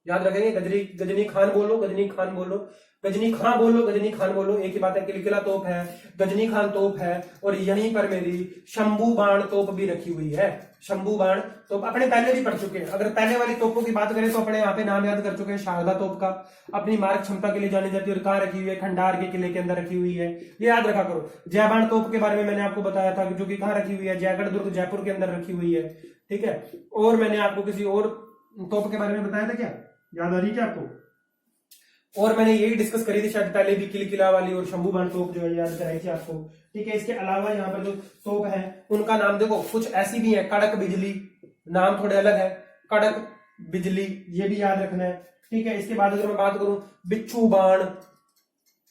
याद रखेंगे, गजनी खान बोलो, गजनी खान बोलो, गजनी खां बोलो, गजनी खान बोलो, एक ही बात है। किलकिला तोप है, गजनी खान तोप है, और यहीं पर मेरी शंभू बाण तोप भी रखी हुई है। शंभू बाण तोप अपने पहले भी पढ़ चुके हैं। अगर पहले वाली तोपों की बात करें तो अपने यहाँ पे नाम याद कर चुके हैं। शारदा तोप का अपनी मारक क्षमता के लिए जानी जाती है और कहाँ रखी हुई है, खंडार के किले के अंदर रखी हुई है, ये याद रखा करो। जयबाण तोप के बारे में मैंने आपको बताया था, जो कि कहाँ रखी हुई है, जयगढ़ दुर्ग जयपुर के अंदर रखी हुई है, ठीक है। और मैंने आपको किसी और तोप के बारे में बताया था क्या, याद आ रही है क्या आपको? और मैंने यही डिस्कस करी थी शायद पहले भी, किलकिला वाली और शंभू बाण तोप जो है याद कराई थी आपको, ठीक है। इसके अलावा यहाँ पर जो तोप है उनका नाम देखो, कुछ ऐसी भी है, कड़क बिजली, नाम थोड़े अलग है, कड़क बिजली, ये भी याद रखना है, ठीक है। इसके बाद अगर मैं बात करूं बिच्छू बाण,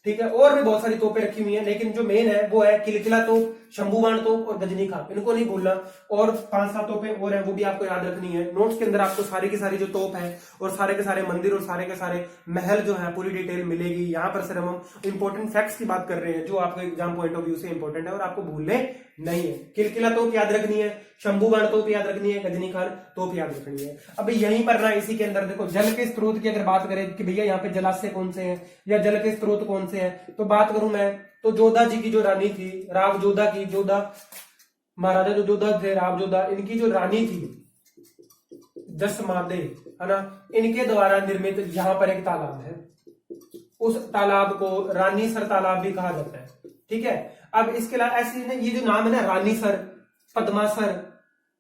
ठीक है, और भी बहुत सारी तोपें रखी हुई हैं, लेकिन जो मेन है वो है किलकिला तोप, शंभू बाण तोप और गजनी खां, इनको नहीं भूलना। और 5-7 तोपें और हैं, वो भी आपको याद रखनी है। नोट्स के अंदर आपको सारी की सारी जो तोप है और सारे के सारे मंदिर और सारे के सारे महल जो है पूरी डिटेल मिलेगी। यहाँ पर सिर्फ हम इंपॉर्टेंट फैक्ट्स की बात कर रहे हैं जो आपको एग्जाम पॉइंट ऑफ व्यू से इंपॉर्टेंट है और आपको भूलने नहीं है। किलकिला तोप याद रखनी है, शंभू बाण तोप याद रखनी है, गजनी खान तोप याद रखनी है। अब यहीं पर ना इसी के अंदर देखो, जल के स्रोत की अगर बात करें कि भैया यहाँ पे जलाशय कौन से हैं या जल के स्रोत कौन से हैं, तो बात करूं मैं तो जोधा जी की जो रानी थी, राव जोधा की, जोधा महाराजा जो जोधा थे, राव जोधा, इनकी जो रानी थी जसमादे, है ना, इनके द्वारा निर्मित यहाँ पर एक तालाब है, उस तालाब को रानीसर तालाब भी कहा जाता है, ठीक है। अब इसके अलावा ऐसे ये जो नाम है ना, रानीसर, पद्मासर,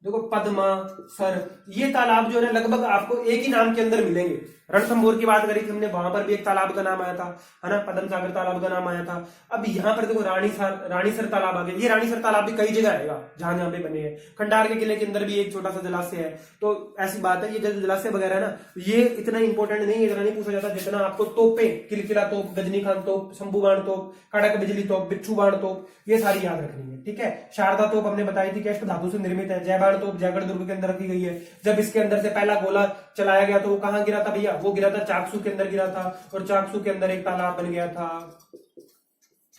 देखो पद्मासर, ये तालाब जो है ना लगभग आपको एक ही नाम के अंदर मिलेंगे। रणथंभौर की बात करी थी हमने, वहां पर भी एक तालाब का नाम आया था, है ना, पद्म सागर तालाब का नाम आया था। अब यहाँ पर देखो रानीसर तालाब आ गया। ये रानीसर तालाब भी कई जगह आएगा जहां जहां पे बने हैं। खंडार के किले के अंदर भी एक छोटा सा जलाशय है। तो ऐसी बात है, ये जो जलाशय वगैरह है ना, ये इतना इंपॉर्टेंट नहीं है, इतना नहीं पूछा जाता जितना आपको तोपे, किलकिला तोप, गजनी खान तोप, शंभू बाण तोप, कड़क बिजली तोप, बिच्छू बाण तोप, ये सारी याद रखनी है, ठीक है। शारदा तोप हमने बताई थी कि अष्ट धातु से निर्मित है। जयबाण तोप जयगढ़ दुर्ग के अंदर रखी गई है। जब इसके अंदर से पहला गोला चलाया गया तो वो कहां गिरा था भैया, वो गिरा था चाकसू के अंदर गिरा था, और चाकसू के अंदर एक तालाब बन गया था,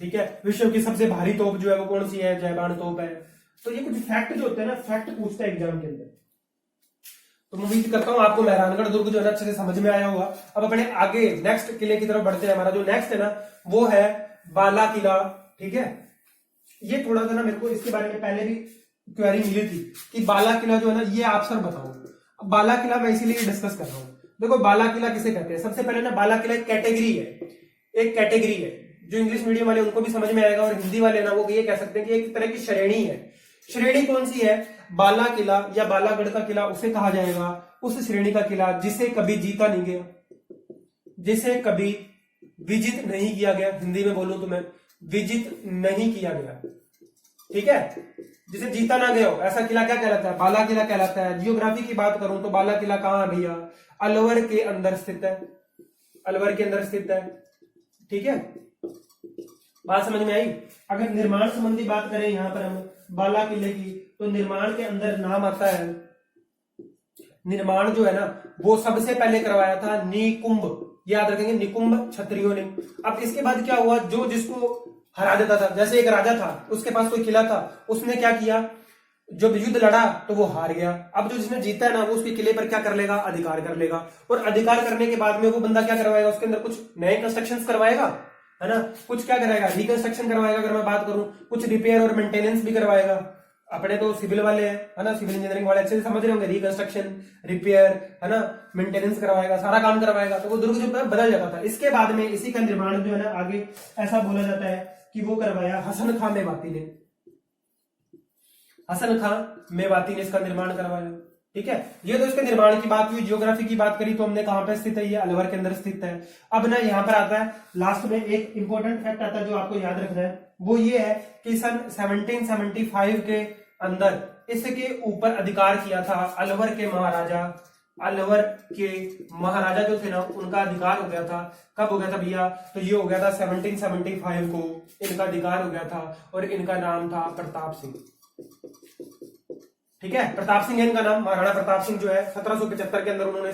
ठीक है। विश्व की सबसे भारी तोप जो है वो कौन सी है, जयबाण तोप है। तो ये कुछ फैक्ट जो होते हैं ना, फैक्ट पूछता है एग्जाम के अंदर। तो उम्मीद करता हूं आपको मेहरानगढ़ दुर्ग जो है ना अच्छे से समझ में आया होगा। अब अपने आगे नेक्स्ट किले की तरफ बढ़ते हैं। हमारा जो नेक्स्ट है ना वो है बाला किला, ठीक है। ये थोड़ा सा ना मेरे को इसके बारे में पहले भी क्वेरी मिली थी कि बाला किला जो है ना, ये आप सर बताओ। अब बाला किला मैं इसीलिए डिस्कस कर रहा हूं। देखो बाला किला किसे कहते हैं, सबसे पहले ना बाला किला एक कैटेगरी है, एक कैटेगरी है जो इंग्लिश मीडियम वाले उनको भी समझ में आएगा, और हिंदी वाले ना वो ये कह सकते हैं कि एक तरह की श्रेणी है। श्रेणी कौन सी है, बाला किला या बालागढ़ का किला उसे कहा जाएगा उस श्रेणी का किला जिसे कभी जीता नहीं गया, जिसे कभी विजित नहीं किया गया। हिंदी में बोलूं तो मैं विजित नहीं किया गया, ठीक है, जिसे जीता ना गया हो ऐसा किला क्या कहलाता है? बाला किला कहलाता है। जियोग्राफी की बात करूं तो बाला किला कहां है भैया? अलवर के अंदर स्थित है, अलवर के अंदर स्थित है। ठीक है, बात समझ में आई? अगर निर्माण संबंधी बात करें यहां पर हम बाला किले की, तो निर्माण के अंदर नाम आता है, निर्माण जो है ना वो सबसे पहले करवाया था निकुंभ, याद रखेंगे, निकुंभ क्षत्रियों ने। अब इसके बाद क्या हुआ, जो जिसको हरा देता था, जैसे एक राजा था उसके पास कोई किला था, उसने क्या किया, जब युद्ध लड़ा तो वो हार गया। अब जो जिसने जीता है ना वो उसके किले पर क्या कर लेगा, अधिकार कर लेगा। और अधिकार करने के बाद में वो बंदा क्या करवाएगा, उसके अंदर कुछ नए कंस्ट्रक्शन करवाएगा, है ना, कुछ क्या कराएगा, रिकंस्ट्रक्शन करवाएगा। अगर मैं बात करूं कुछ रिपेयर और मेंटेनेंस भी करवाएगा। अपने तो सिविल वाले हैं, है ना, सिविल इंजीनियरिंग वाले अच्छे से समझ रहे होंगे, रिकंस्ट्रक्शन, रिपेयर, है ना, मेंटेनेंस करवाएगा, सारा काम करवाएगा। तो वो दुर्ग जो बदल जाता था। इसके बाद में इसी का निर्माण जो है ना आगे ऐसा बोला जाता है कि वो करवाया हसन खां मेवाती ने, हसन खां मेवाती ने इसका निर्माण करवाया। ठीक है, ये तो इसके निर्माण की बात हुई। जियोग्राफी की बात करी तो हमने कहां पे स्थित है, ये अलवर के अंदर स्थित है। अब ना यहां पर आता है लास्ट में एक इंपॉर्टेंट फैक्ट आता है जो आपको याद रखना है, वो ये है कि सन 1775 के अंदर इसके ऊपर अधिकार किया था अलवर के महाराजा, अलवर के महाराजा जो थे ना उनका अधिकार हो गया था। कब हो गया था भैया, तो ये हो गया था 1775 को इनका अधिकार हो गया था, और इनका नाम था प्रताप सिंह। ठीक है, प्रताप सिंह है इनका नाम। महाराणा प्रताप सिंह जो है 1775 के अंदर उन्होंने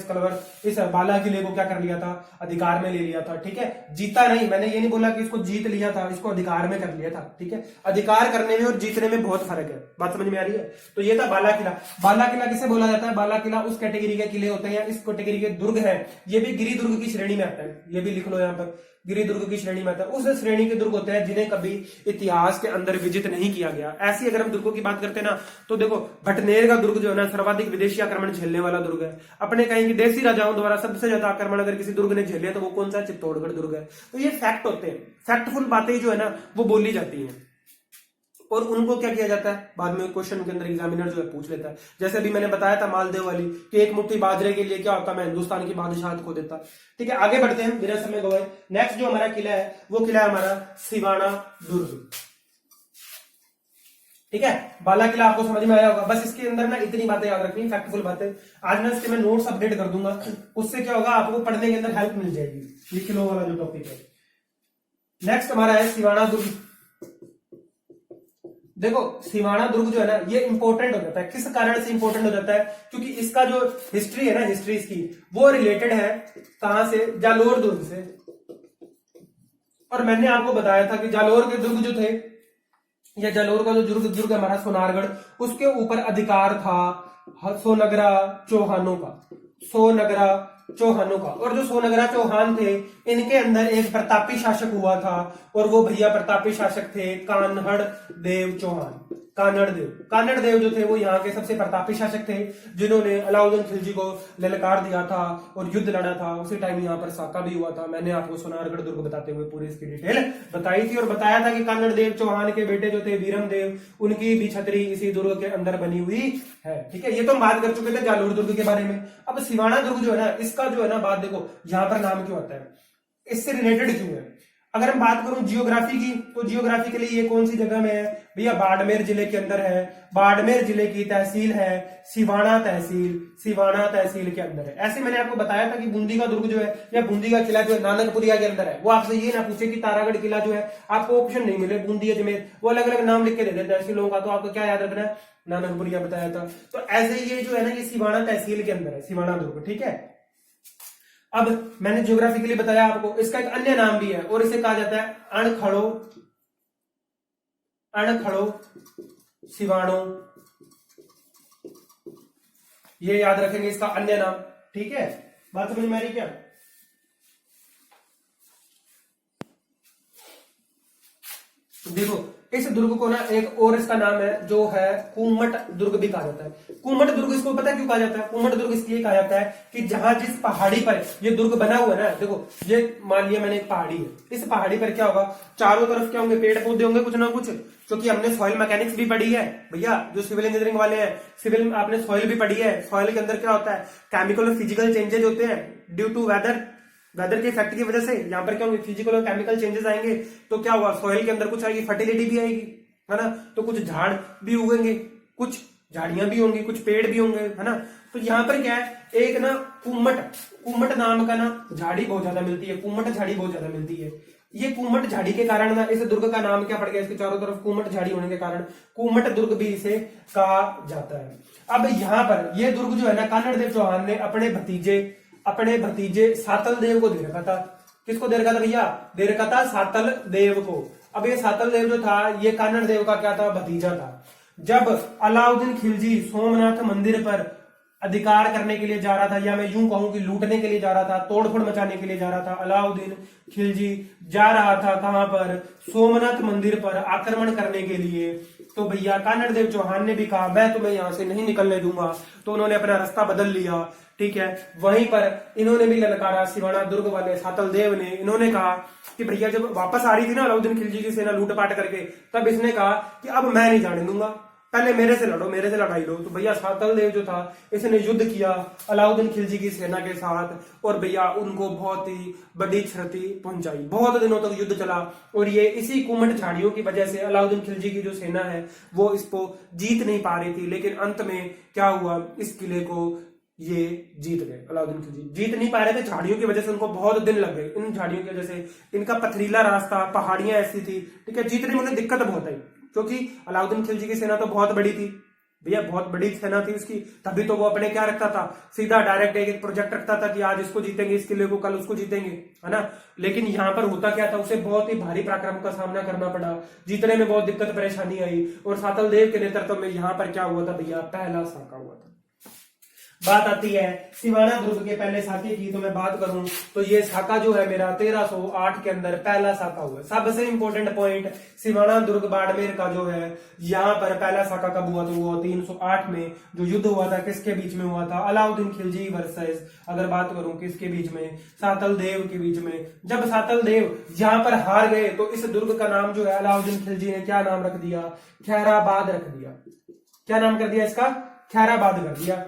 इस बाला किले को क्या कर लिया था, अधिकार में ले लिया था। ठीक है, जीता नहीं, मैंने ये नहीं बोला कि इसको जीत लिया था, इसको अधिकार में कर लिया था। ठीक है, अधिकार करने में और जीतने में बहुत फर्क है, बात समझ में आ रही है? तो ये था बाला किला। बाला किला किसे बोला जाता है? बाला किला उस कैटेगरी के किले होते हैं, इस कैटेगरी के दुर्ग है, ये भी गिरी दुर्ग की श्रेणी में आता है। ये भी लिख लो यहाँ पर, गिरी दुर्ग की श्रेणी में आता है। उस श्रेणी के दुर्ग होते हैं जिन्हें कभी इतिहास के अंदर विजित नहीं किया गया। ऐसी अगर हम दुर्गों की बात करते हैं ना तो देखो, भटनेर का दुर्ग जो है ना सर्वाधिक विदेशी आक्रमण झेलने वाला दुर्ग है। अपने कहेंगे देशी राजाओं द्वारा सबसे ज्यादा आक्रमण अगर किसी दुर्ग ने झेले तो वो कौन सा? चित्तौड़गढ़ दुर्ग है। तो ये फैक्ट होते हैं, फैक्टफुल बातें जो है ना वो बोली जाती हैं, और उनको क्या किया जाता है बाद में क्वेश्चन के अंदर एग्जामिनर जो है पूछ लेता है। जैसे अभी मैंने बताया था मालदेव वाली कि एक मुट्ठी बाजरे के लिए क्या होता, मैं हिंदुस्तान की बादशाहत खो देता। ठीक है, आगे बढ़ते हैं बिना समय गवाए। नेक्स्ट जो हमारा किला है वो किला है हमारा सिवाना दुर्ग। ठीक है, बाला किला आपको समझ में आया होगा। बस इसके अंदर ना इतनी बातें याद रखनी, फैक्टफुल बातें। आज ना इसके मैं नोट्स अपडेट कर दूंगा, उससे क्या होगा आपको पढ़ने के अंदर हेल्प मिल जाएगी। ये किलो वाला जो टॉपिक है। नेक्स्ट हमारा है सिवाना दुर्ग। देखो सिवाना दुर्ग जो है ना ये इंपॉर्टेंट हो जाता है। किस कारण से इंपॉर्टेंट हो जाता है? क्योंकि इसका जो हिस्ट्री है ना, हिस्ट्री इसकी वो रिलेटेड है कहां से? जालोर दुर्ग से। और मैंने आपको बताया था कि जालोर के दुर्ग जो थे, या जालोर का जो दुर्ग हमारा सोनारगढ़, उसके ऊपर अधिकार था सोनगरा चौहानों का, सोनगरा चौहानों का। और जो सोनगरा चौहान थे इनके अंदर एक प्रतापी शासक हुआ था, और वो भैया प्रतापी शासक थे कान्हड़ देव चौहान। कान्हड़ देव जो थे वो यहाँ के सबसे प्रतापी शासक थे, जिन्होंने अलाउद्दीन खिलजी को ललकार दिया था और युद्ध लड़ा था। उसी टाइम यहाँ पर साका भी हुआ था। मैंने आपको सोनारगढ़ दुर्ग बताते हुए पूरी इसकी डिटेल बताई थी, और बताया था कि कान्हड़ देव चौहान के बेटे जो थे वीरम देव, उनकी भी छतरी इसी दुर्ग के अंदर बनी हुई है। ठीक है, ये तो हम बात कर चुके थे जालोर दुर्ग के बारे में। अब सिवाना दुर्ग जो है ना, इसका जो है ना बात देखो, यहाँ पर नाम क्यों आता है, इससे रिलेटेड क्यों है। अगर हम बात करूं जियोग्राफी की, तो जियोग्राफी के लिए ये कौन सी जगह में है भैया? बाड़मेर जिले के अंदर है। बाड़मेर जिले की तहसील है सिवाना तहसील, सिवाना तहसील के अंदर है। ऐसे मैंने आपको बताया था कि बूंदी का दुर्ग जो है या बूंदी का किला जो है नानकपुरिया के अंदर है। वो आपसे ये ना पूछे कि तारागढ़ किला जो है, आपको ऑप्शन नहीं मिले बूंदी अजमेर, वो अलग अलग नाम लिख के दे देते हैं ऐसे लोगों का, तो आपको क्या याद रखना है? नानकपुरिया बताया था। तो ऐसे ये जो है ना ये सिवाना तहसील के अंदर है सिवाना दुर्ग। ठीक है, अब मैंने ज्योग्राफी के लिए बताया आपको, इसका एक अन्य नाम भी है और इसे कहा जाता है अणखड़ो, अणखड़ो सिवाणो। ये याद रखेंगे इसका अन्य नाम। ठीक है, बात समझ में आ रही क्या? देखो इस दुर्ग को ना एक और इसका नाम है जो है कुमट दुर्ग भी कहा जाता है। कुमट दुर्ग इसको पता है क्यों कहा जाता है? कुमट दुर्ग इसलिए कहा जाता है कि जहां जिस पहाड़ी पर ये दुर्ग बना हुआ है ना, देखो ये मान लिया मैंने एक पहाड़ी है, इस पहाड़ी पर क्या होगा, चारों तरफ क्या होंगे? पेड़ पौधे होंगे कुछ ना कुछ, क्योंकि हमने सॉइल मैकेनिक्स भी पढ़ी है भैया, जो सिविल इंजीनियरिंग वाले हैं, सिविल में आपने सॉइल भी पढ़ी है। सॉइल के अंदर क्या होता है? केमिकल और फिजिकल चेंजेस होते हैं ड्यू टू वेदर के इफेक्ट की वजह से। यहाँ पर क्या होंगे? फिजिकल और केमिकल चेंजेस आएंगे, तो क्या हुआ? सॉइल के अंदर कुछ आएगी, फर्टिलिटी भी आएगी, है ना। तो कुछ झाड़ भी उगेंगे, कुछ झाड़ियां भी होंगी, कुछ पेड़ भी होंगे, है ना। तो यहाँ पर क्या है, एक ना कुम्मट नाम का ना झाड़ी बहुत ज्यादा मिलती है, कुम्मट झाड़ी बहुत ज्यादा मिलती है। ये कुम्मट झाड़ी के कारण ना इस दुर्ग का नाम क्या पड़ गया, इसके चारों तरफ कुम्मट झाड़ी होने के कारण कुम्मट दुर्ग भी इसे कहा जाता है। अब यहाँ पर ये दुर्ग जो है ना, कानड़ देव चौहान ने अपने भतीजे सातल देव को दे रखा था। किसको दे रखा था भैया, दे रखा था सातल देव को। अब ये सातल देव जो था, ये कानड़ देव का क्या था, भतीजा था। जब अलाउद्दीन खिलजी सोमनाथ मंदिर पर अधिकार करने के लिए जा रहा था, या मैं यूं कहूं कि लूटने के लिए जा रहा था, तोड़फोड़ मचाने के लिए जा रहा था, अलाउद्दीन खिलजी जा रहा था कहां पर, सोमनाथ मंदिर पर आक्रमण करने के लिए। तो भैया कानड़ देव चौहान ने भी कहा मैं तुम्हें यहां से नहीं निकलने दूंगा, तो उन्होंने अपना रास्ता बदल लिया। ठीक है, वहीं पर इन्होंने भी ललकारा, सिवाना दुर्ग वाले सातल देव ने, इन्होंने कहा कि भैया जब वापस आ रही थी ना अलाउद्दीन खिलजी की सेना लूटपाट करके, तब इसने कहा कि अब मैं नहीं जाने दूंगा, पहले मेरे से लड़ो, मेरे से लड़ाई लो। तो भैया सातल देव जो था, इसने युद्ध किया अलाउद्दीन खिलजी की सेना के साथ, और भैया उनको बहुत ही बड़ी क्षति पहुंचाई। बहुत दिनों तक युद्ध चला, और ये इसी कुम्मट झाड़ियों की वजह से अलाउद्दीन खिलजी की जो सेना है वो इसको जीत नहीं पा रही थी। लेकिन अंत में क्या हुआ, इस किले को ये जीत गए। अलाउद्दीन खिलजी जीत नहीं पा रहे थे, झाड़ियों की वजह से उनको बहुत दिन लग गए। इन झाड़ियों की वजह से, इनका पथरीला रास्ता, पहाड़ियां ऐसी थी, ठीक है, जीतने में उन्हें दिक्कत बहुत आई, क्योंकि अलाउद्दीन खिलजी की सेना तो बहुत बड़ी थी भैया, बहुत बड़ी सेना थी उसकी। तभी तो वो अपने क्या रखता था, सीधा डायरेक्ट एक प्रोजेक्ट रखता था कि आज इसको जीतेंगे, इस किले को, कल उसको जीतेंगे, है ना। लेकिन यहाँ पर होता क्या था, उसे बहुत ही भारी पराक्रम का सामना करना पड़ा, जीतने में बहुत दिक्कत परेशानी आई। और सातल देव के नेतृत्व में यहाँ पर क्या हुआ था भैया, पहला साका हुआ था। बात आती है सिवाना दुर्ग के पहले साके की, तो मैं बात करूं तो ये साका जो है मेरा 1308 के अंदर पहला साका हुआ। सबसे इंपॉर्टेंट पॉइंट, सिवाना दुर्ग बाड़मेर का जो है, यहाँ पर पहला साका कब हुआ, तो वो 308 में जो युद्ध हुआ था, किसके बीच में हुआ था, अलाउद्दीन खिलजी वर्सेस, अगर बात करूं किसके बीच में, सातल देव के बीच में। जब सातल देव यहाँ पर हार गए, तो इस दुर्ग का नाम जो है अलाउद्दीन खिलजी ने क्या नाम रख दिया, खैराबाद रख दिया। क्या नाम कर दिया इसका, खैराबाद कर दिया।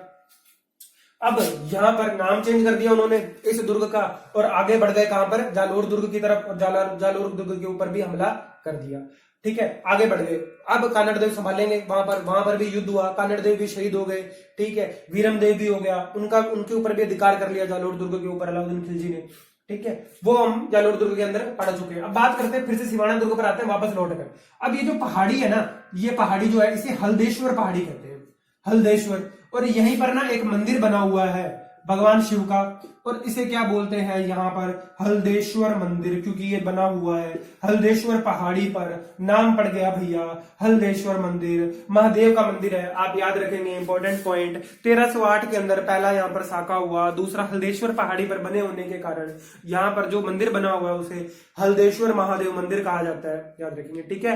अब यहाँ पर नाम चेंज कर दिया उन्होंने इस दुर्ग का, और आगे बढ़ गए कहां पर, जालोर दुर्ग की तरफ, और जालोर दुर्ग के ऊपर भी हमला कर दिया। ठीक है, आगे बढ़ गए। अब कानड़ देव संभालेंगे, वहां पर भी युद्ध हुआ, कानड़ देव भी शहीद हो गए। ठीक है, वीरम देव भी हो गया, उनके ऊपर भी अधिकार कर लिया जालोर दुर्ग के ऊपर अलाउद्दीन खिलजी ने। ठीक है, वो हम जालोर दुर्ग के अंदर पढ़ चुके हैं। अब बात करते हैं फिर से सिवाना दुर्ग पर आते हैं वापस लौट कर। अब ये जो पहाड़ी है ना, ये पहाड़ी जो है, इसे हल्देश्वर पहाड़ी कहते हैं, हल्देश्वर। और यहीं पर ना एक मंदिर बना हुआ है भगवान शिव का, और इसे क्या बोलते हैं यहाँ पर, हल्देश्वर मंदिर, क्योंकि ये बना हुआ है हल्देश्वर पहाड़ी पर। नाम पड़ गया भैया हल्देश्वर मंदिर, महादेव का मंदिर है। आप याद रखेंगे इंपॉर्टेंट पॉइंट, 1308 के अंदर पहला यहाँ पर साका हुआ, दूसरा हल्देश्वर पहाड़ी पर बने होने के कारण यहाँ पर जो मंदिर बना हुआ है उसे हल्देश्वर महादेव मंदिर कहा जाता है, याद रखेंगे। ठीक है,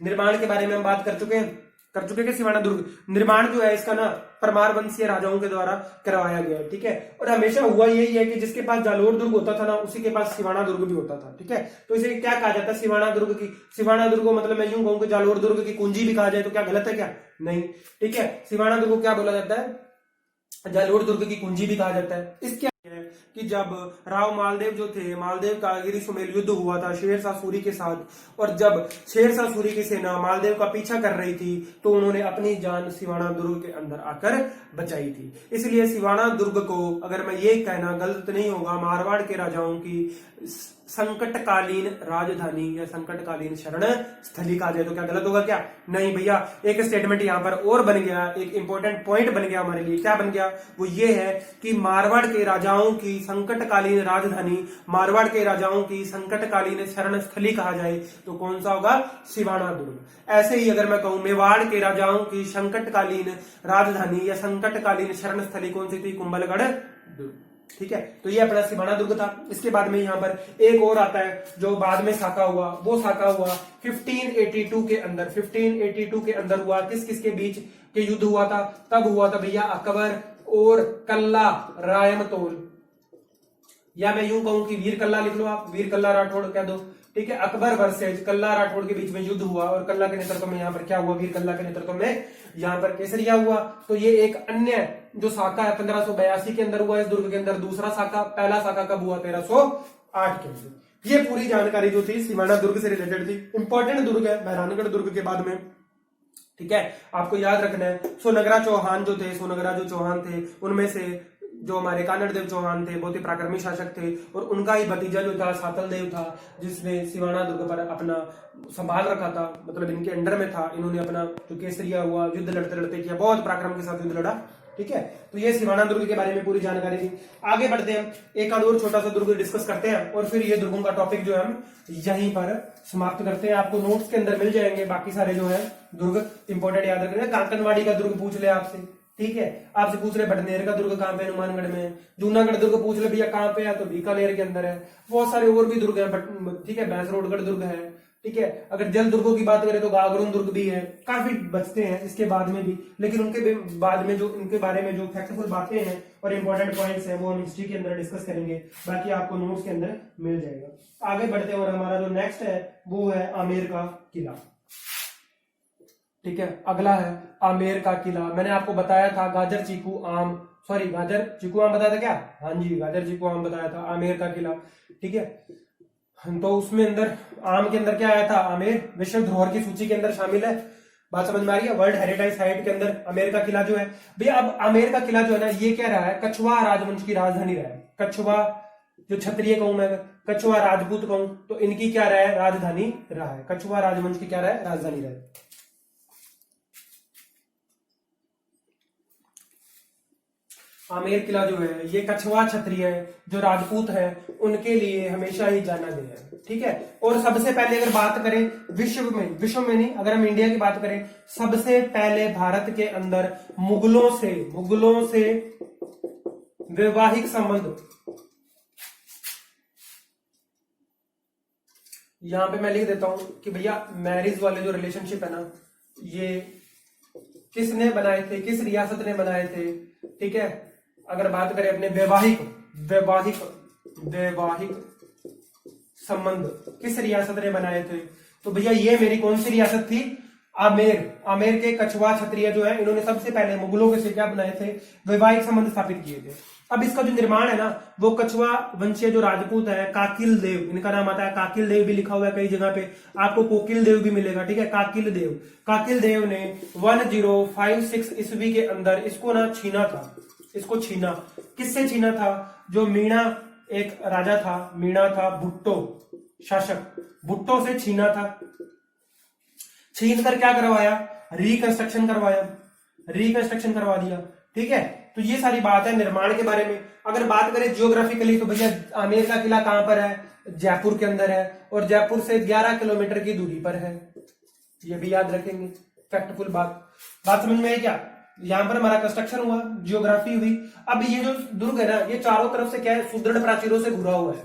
निर्माण के बारे में हम बात कर चुके हैं कि सिवाना दुर्ग निर्माण जो है इसका ना परमार वंशीय राजाओं के द्वारा करवाया गया है। ठीक है, और हमेशा हुआ यही है कि जिसके पास जालोर दुर्ग होता था ना, उसी के पास सिवाना दुर्ग भी होता था। ठीक है, तो इसे क्या कहा जाता है, सिवाना दुर्ग की, सिवाना दुर्ग को मतलब मैं यूं कहूं कि जालोर दुर्ग की कुंजी भी कहा जाए तो क्या गलत है क्या, नहीं। ठीक है, सिवाना दुर्ग को क्या बोला जाता है, जालोर दुर्ग की कुंजी भी कहा जाता है। इसके कि जब राव मालदेव जो थे, मालदेव का गिरी सुमेल युद्ध हुआ था शेरशाह सूरी के साथ, और जब शेरशाह सूरी की सेना मालदेव का पीछा कर रही थी, तो उन्होंने अपनी जान सिवाना दुर्ग के अंदर आकर बचाई थी। इसलिए सिवाना दुर्ग को, अगर मैं ये कहना गलत नहीं होगा, मारवाड़ के राजाओं की संकटकालीन राजधानी या संकटकालीन शरण स्थली कहा जाए तो क्या गलत होगा क्या, नहीं भैया। एक स्टेटमेंट यहाँ पर और बन गया, एक इंपॉर्टेंट पॉइंट बन गया हमारे लिए। क्या बन गया, वो ये है कि मारवाड़ के राजाओं की संकटकालीन राजधानी, मारवाड़ के राजाओं की संकटकालीन शरण स्थली कहा जाए तो कौन सा होगा, सिवाना दुर्ग। ऐसे ही अगर मैं कहूं मेवाड़ के राजाओं की संकटकालीन राजधानी या संकटकालीन शरण स्थली कौन सी थी, कुंभलगढ़ दुर्ग। ठीक है, तो ये अपना सिवाना दुर्ग था। इसके बाद में यहाँ पर एक और आता है जो बाद में साका हुआ, वो साका हुआ 1582 के अंदर। 1582 के अंदर हुआ, किस किस के बीच के युद्ध हुआ था, तब हुआ था भैया अकबर और कल्ला रायमतोल, या मैं यूं कहूं कि वीर कल्ला लिख लो आप, वीर कल्ला राठौड़ कह दो। ठीक है, अकबर वर्सेज कल्ला राठौड़ के बीच में युद्ध हुआ, और कल्ला के नेतृत्व में यहाँ पर क्या हुआ, वीर कल्ला के नेतृत्व में यहाँ पर केसरिया हुआ। तो ये एक अन्य जो साका है 1582 के अंदर हुआ इस दुर्ग के अंदर। दूसरा साका, पहला साका कब हुआ, 1308 के अंदर। ये पूरी जानकारी जो थी सिवाना दुर्ग से रिलेटेड थी। इंपॉर्टेंट दुर्ग है, मेहरानगढ़ दुर्ग के बाद में ठीक है, आपको याद रखना है। सोनगरा चौहान जो थे, सोनगरा जो चौहान थे, उनमें से जो हमारे कानड़ देव चौहान थे बहुत ही पराक्रमी शासक थे, और उनका ही भतीजा जो था सातल देव था, जिसने सिवाना दुर्ग पर अपना संभाल रखा था, मतलब इनके अंडर में था। इन्होंने अपना जो केसरिया हुआ युद्ध लड़ते लड़ते किया, बहुत पराक्रम के साथ युद्ध लड़ा। ठीक है, तो ये सिवाना दुर्ग के बारे में पूरी जानकारी थी। आगे बढ़ते हैं, एक और छोटा सा दुर्ग डिस्कस करते हैं और फिर ये दुर्गों का टॉपिक जो है हम यहीं पर समाप्त करते हैं। आपको नोट्स के अंदर मिल जाएंगे बाकी सारे जो है दुर्ग इंपॉर्टेंट याद रखना है। कांकनवाड़ी का दुर्ग पूछ ले आपसे, ठीक है, आपसे पूछ रहे बडनेर का दुर्ग कहाँ पे, हनुमानगढ़ में। जूनागढ़ दुर्ग पूछ ले भैया कहाँ पे है, तो बीकानेर के अंदर है। बहुत सारे और भी दुर्ग हैं, ठीक है, भैंसरोडगढ़ दुर्ग है। ठीक है, अगर जल दुर्गों की बात करें तो गागरुन दुर्ग भी है, काफी बचते हैं इसके बाद में भी, लेकिन उनके बाद में जो इनके बारे में जो फैक्टफुल बातें हैं और इंपॉर्टेंट पॉइंट्स हैं वो हम हिस्ट्री के अंदर डिस्कस करेंगे, बाकी आपको नोट्स के अंदर मिल जाएगा। आगे बढ़ते हैं और हमारा जो नेक्स्ट है वो है आमेर का किला। ठीक है, अगला है आमेर का किला। मैंने आपको बताया था गाजर चीकू आम, सॉरी गाजर चीकू आम बताया था क्या, हाँ जी गाजर चीकू आम बताया था, आमेर का किला। ठीक है, तो उसमें अंदर आम के अंदर क्या आया था, आमेर विश्व धरोहर की सूची के अंदर शामिल है। बात समझ में आ रही है, वर्ल्ड हेरिटेज साइट के अंदर आमेर का किला जो है भैया। अब आमेर का किला जो है ना, ये क्या रहा है, कछवा राजवंश की राजधानी रहा है। कछवा जो क्षत्रिय कहूं मैं, कछवा राजपूत कहूं, तो इनकी क्या रहा है, राजधानी रहा है। कछवा राजवंश की क्या रहा है, राजधानी रहा है। आमेर किला जो है ये कछवा क्षत्रिय जो राजपूत है उनके लिए हमेशा ही जाना गया है। ठीक है, और सबसे पहले अगर बात करें विश्व में नहीं, अगर हम इंडिया की बात करें, सबसे पहले भारत के अंदर मुगलों से वैवाहिक संबंध, यहां पे मैं लिख देता हूं कि भैया मैरिज वाले जो रिलेशनशिप है ना, ये किसने बनाए थे, किस रियासत ने बनाए थे। ठीक है, अगर बात करें अपने वैवाहिक संबंध किस रियासत ने बनाए थे, तो भैया ये मेरी कौन सी रियासत थी, आमेर के कछवा क्षत्रिय जो है इन्होंने सबसे पहले मुगलों के से क्या बनाए थे, वैवाहिक संबंध स्थापित किए थे। अब इसका जो निर्माण है ना, वो कछवा वंशीय जो राजपूत है, काकिल देव इनका नाम आता है। काकिल देव भी लिखा हुआ है कई जगह पे, आपको कोकिल देव भी मिलेगा। ठीक है, काकिल देव ने 1056 ईस्वी के अंदर इसको ना छीना था। इसको छीना, किससे छीना था, जो मीणा एक राजा था, मीणा था भुट्टो शासक, भुट्टो से छीना था। छीन कर क्या करवाया, रिकंस्ट्रक्शन करवा दिया। ठीक है, तो ये सारी बात है निर्माण के बारे में। अगर बात करें जियोग्राफिकली तो भैया आमेर का किला कहां पर है, जयपुर के अंदर है, और जयपुर से 11 किलोमीटर की दूरी पर है। ये भी याद रखेंगे, फैक्टफुल बात समझ में है क्या। यहां पर हमारा कंस्ट्रक्शन हुआ, जियोग्राफी हुई। अब ये जो दुर्ग है ना, ये चारों तरफ से क्या है, सुदृढ़ प्राचीरों से घुरा हुआ है।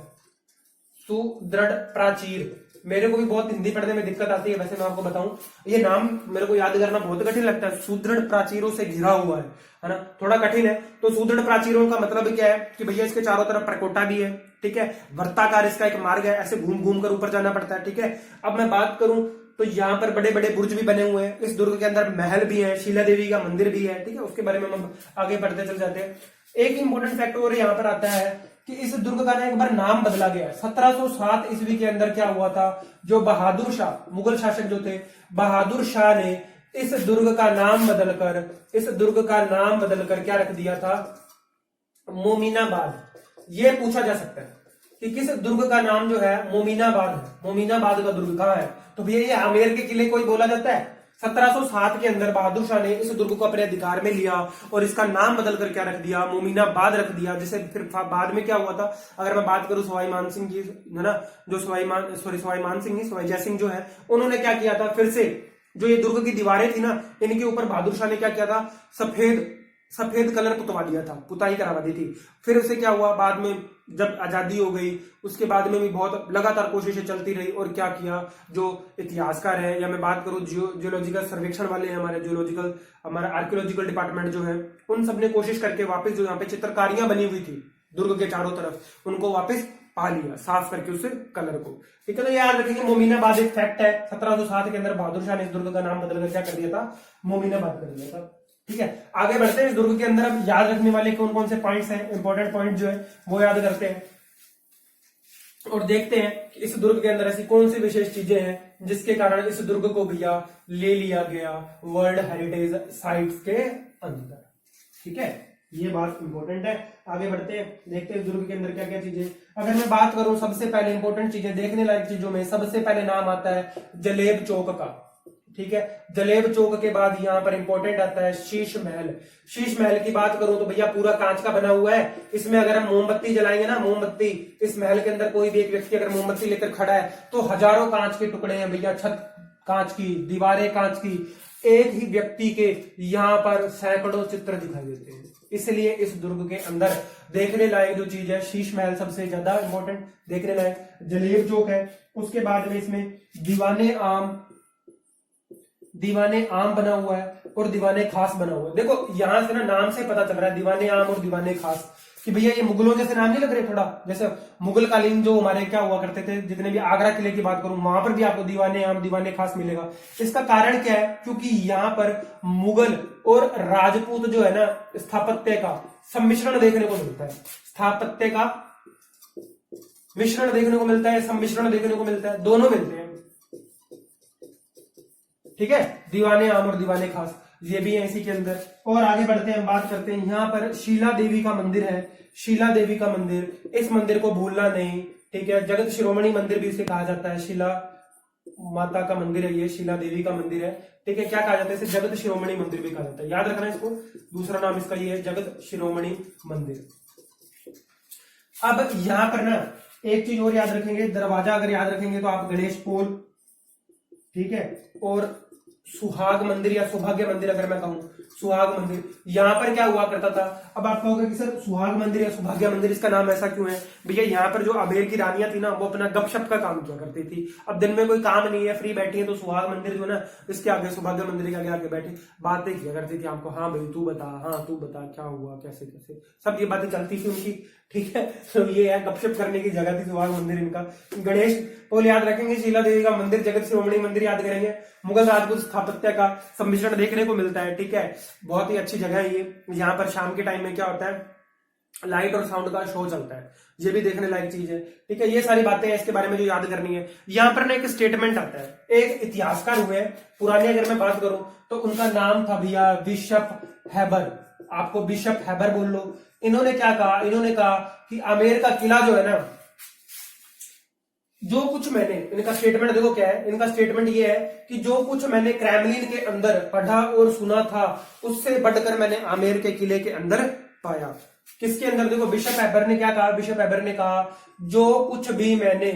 सुदृढ़ प्राचीर, मेरे को भी बहुत हिंदी पढ़ने में दिक्कत आती है, वैसे मैं आपको बताऊं, ये नाम मेरे को याद करना बहुत कठिन लगता है। सुदृढ़ प्राचीरों से घिरा हुआ है ना, थोड़ा कठिन है। तो सुदृढ़ प्राचीरों का मतलब क्या है कि भैया इसके चारों तरफ प्रकोटा भी है। ठीक है, वर्ताकार इसका एक मार्ग है, ऐसे घूम घूम कर ऊपर जाना पड़ता है। ठीक है, अब मैं बात करूं तो यहाँ पर बड़े बड़े बुर्ज भी बने हुए हैं। इस दुर्ग के अंदर महल भी है, शीला देवी का मंदिर भी है। ठीक है, उसके बारे में हम आगे बढ़ते चल जाते हैं। एक इंपॉर्टेंट फैक्ट और यहाँ पर आता है कि इस दुर्ग का ना एक बार नाम बदला गया। 1707 ईस्वी के अंदर क्या हुआ था, जो बहादुर शाह मुगल शासक जो थे, बहादुर शाह ने इस दुर्ग का नाम बदलकर क्या रख दिया था, मोमिनाबाद। ये पूछा जा सकता है कि किस दुर्ग का नाम जो है मोमिनाबाद है, मोमिनाबाद का दुर्ग कहाँ है, तो भैया ये आमेर के किले को ही बोला जाता है। 1707 के अंदर बहादुर शाह ने इस दुर्ग को अपने अधिकार में लिया और इसका नाम बदलकर क्या रख दिया, मोमिनाबाद रख दिया। जिसे फिर बाद में क्या हुआ था, अगर मैं बात करूं सवाई मान सिंह की, है ना, जो सवाई जय सिंह जो है, उन्होंने क्या किया था, फिर से जो ये दुर्ग की दीवारें थी ना, इनके ऊपर बहादुर शाह ने क्या किया था, सफेद कलर पुतवा दिया था, पुताई करवा दी थी। फिर उसे क्या हुआ, बाद में जब आजादी हो गई उसके बाद में भी बहुत लगातार कोशिशें चलती रही, और क्या किया, जो इतिहासकार है, या मैं बात करूं जियोलॉजिकल सर्वेक्षण वाले हैं, हमारा आर्कियोलॉजिकल डिपार्टमेंट जो है, उन सब ने कोशिश करके वापस जो यहाँ पे चित्रकारियां बनी हुई थी दुर्ग के चारों तरफ, उनको वापस पा लिया, साफ करके उसे कलर को। ठीक है, तो याद रखेंगे मोमिनाबाद एक फैक्ट है। 1707 के अंदर बहादुर शाह ने इस दुर्ग का नाम बदलकर क्या कर दिया था, मोमिनाबाद कर दिया था। ठीक है, आगे बढ़ते हैं। इस दुर्ग के अंदर अब याद रखने वाले कौन कौन से पॉइंट्स हैं, इंपॉर्टेंट पॉइंट जो है वो याद करते हैं। और देखते हैं कि इस दुर्ग के अंदर ऐसी कौन सी विशेष चीजें हैं जिसके कारण इस दुर्ग को भैया ले लिया गया वर्ल्ड हेरिटेज साइट्स के अंदर। ठीक है, ये बात इंपॉर्टेंट है। आगे बढ़ते हैं, देखते हैं इस दुर्ग के अंदर क्या क्या चीजें। अगर मैं बात करूं सबसे पहले इंपॉर्टेंट चीजें देखने लायक चीजों में सबसे पहले नाम आता है जलेब चौक का। ठीक है, जलेब चौक के बाद यहाँ पर इंपॉर्टेंट आता है शीश महल। शीश महल की बात करूं तो भैया पूरा कांच का बना हुआ है। इसमें अगर हम मोमबत्ती जलाएंगे ना, मोमबत्ती, इस महल के अंदर कोई भी एक व्यक्ति अगर मोमबत्ती लेकर खड़ा है तो हजारों कांच के टुकड़े हैं भैया, छत कांच की, दीवारें कांच की, एक ही व्यक्ति के यहाँ पर सैकड़ों चित्र दिखाई देते हैं। इसलिए इस दुर्ग के अंदर देखने लायक जो चीज है शीश महल सबसे ज्यादा इंपॉर्टेंट देखने लायक। जलेब चौक है, उसके बाद में इसमें दीवाने आम बना हुआ है और दीवाने खास बना हुआ है। देखो यहां से ना नाम से पता चल रहा है दीवाने आम और दीवाने खास कि भैया ये मुगलों जैसे नाम नहीं लग रहे, थोड़ा जैसे मुगल कालीन जो हमारे क्या हुआ करते थे, जितने भी आगरा किले की बात करूं वहां पर भी आपको दीवाने आम दीवाने खास मिलेगा। इसका कारण क्या है, क्योंकि यहाँ पर मुगल और राजपूत जो है ना स्थापत्य का सम्मिश्रण देखने को मिलता है। स्थापत्य का मिश्रण देखने को मिलता है, सम्मिश्रण देखने को मिलता है, दोनों मिलते हैं। ठीक है, दीवाने आम और दीवाने खास ये भी है इसी के अंदर। और आगे बढ़ते हैं, हम बात करते हैं यहाँ पर शीला देवी का मंदिर है। शीला देवी का मंदिर, इस मंदिर को भूलना नहीं। ठीक है, जगत शिरोमणि मंदिर भी इसे कहा जाता है। शीला माता का मंदिर है ये, शीला देवी का मंदिर है। ठीक है, क्या कहा जाता है इसे, जगत शिरोमणि मंदिर भी कहा जाता है, याद रखना इसको। दूसरा नाम इसका ये है जगत शिरोमणि मंदिर। अब यहां पर ना एक चीज और याद रखेंगे, दरवाजा अगर याद रखेंगे तो आप गणेश पोल, ठीक है, और सुहाग मंदिर या सौभाग्य मंदिर अगर मैं कहूं, सुहाग मंदिर, यहां पर क्या हुआ करता था। अब आप कहोगे कि सर सुहाग मंदिर या सौभाग्य मंदिर इसका नाम ऐसा क्यों है, भैया यहाँ पर जो अबेर की रानियां थी ना वो अपना गपशप का काम किया करती थी। अब दिन में कोई काम नहीं है, फ्री बैठी है, तो सुहाग मंदिर जो है ना इसके आगे, सौभाग्य मंदिर के आगे बैठी बातें किया करती थी आपको। हाँ भाई तू बता, हाँ तू बता क्या हुआ, कैसे कैसे, सब ये बातें चलती थी उनकी। ठीक है, तो ये है गपशप करने की जगह थी सुहाग मंदिर इनका। गणेश पोल याद रखेंगे, शीला देवी का मंदिर, जगत शिरोमणि मंदिर याद करेंगे, मुगल राजपूत स्थापत्य का सम्मिश्रण देखने को मिलता है। ठीक है, बहुत ही अच्छी जगह है ये। यहाँ पर शाम के टाइम में क्या होता है, लाइट और साउंड का शो चलता है, ये भी देखने लायक चीज है। ठीक है, ये सारी बातें हैं इसके बारे में जो याद करनी है। यहाँ पर ना एक स्टेटमेंट आता है, एक इतिहासकार हुए पुराने, अगर मैं बात करूं तो उनका नाम था भैया बिशप हैबर। आपको बिशप हैबर बोल लो। इन्होंने क्या कहा, इन्होंने कहा कि आमेर का किला जो है ना, जो कुछ मैंने, इनका स्टेटमेंट देखो क्या है, इनका स्टेटमेंट ये है कि जो कुछ मैंने क्रेमलिन के अंदर पढ़ा और सुना था उससे बढ़कर मैंने आमेर के किले के अंदर पाया। किसके अंदर, देखो बिशप हैबर ने क्या कहा, बिशप हैबर ने कहा जो कुछ भी मैंने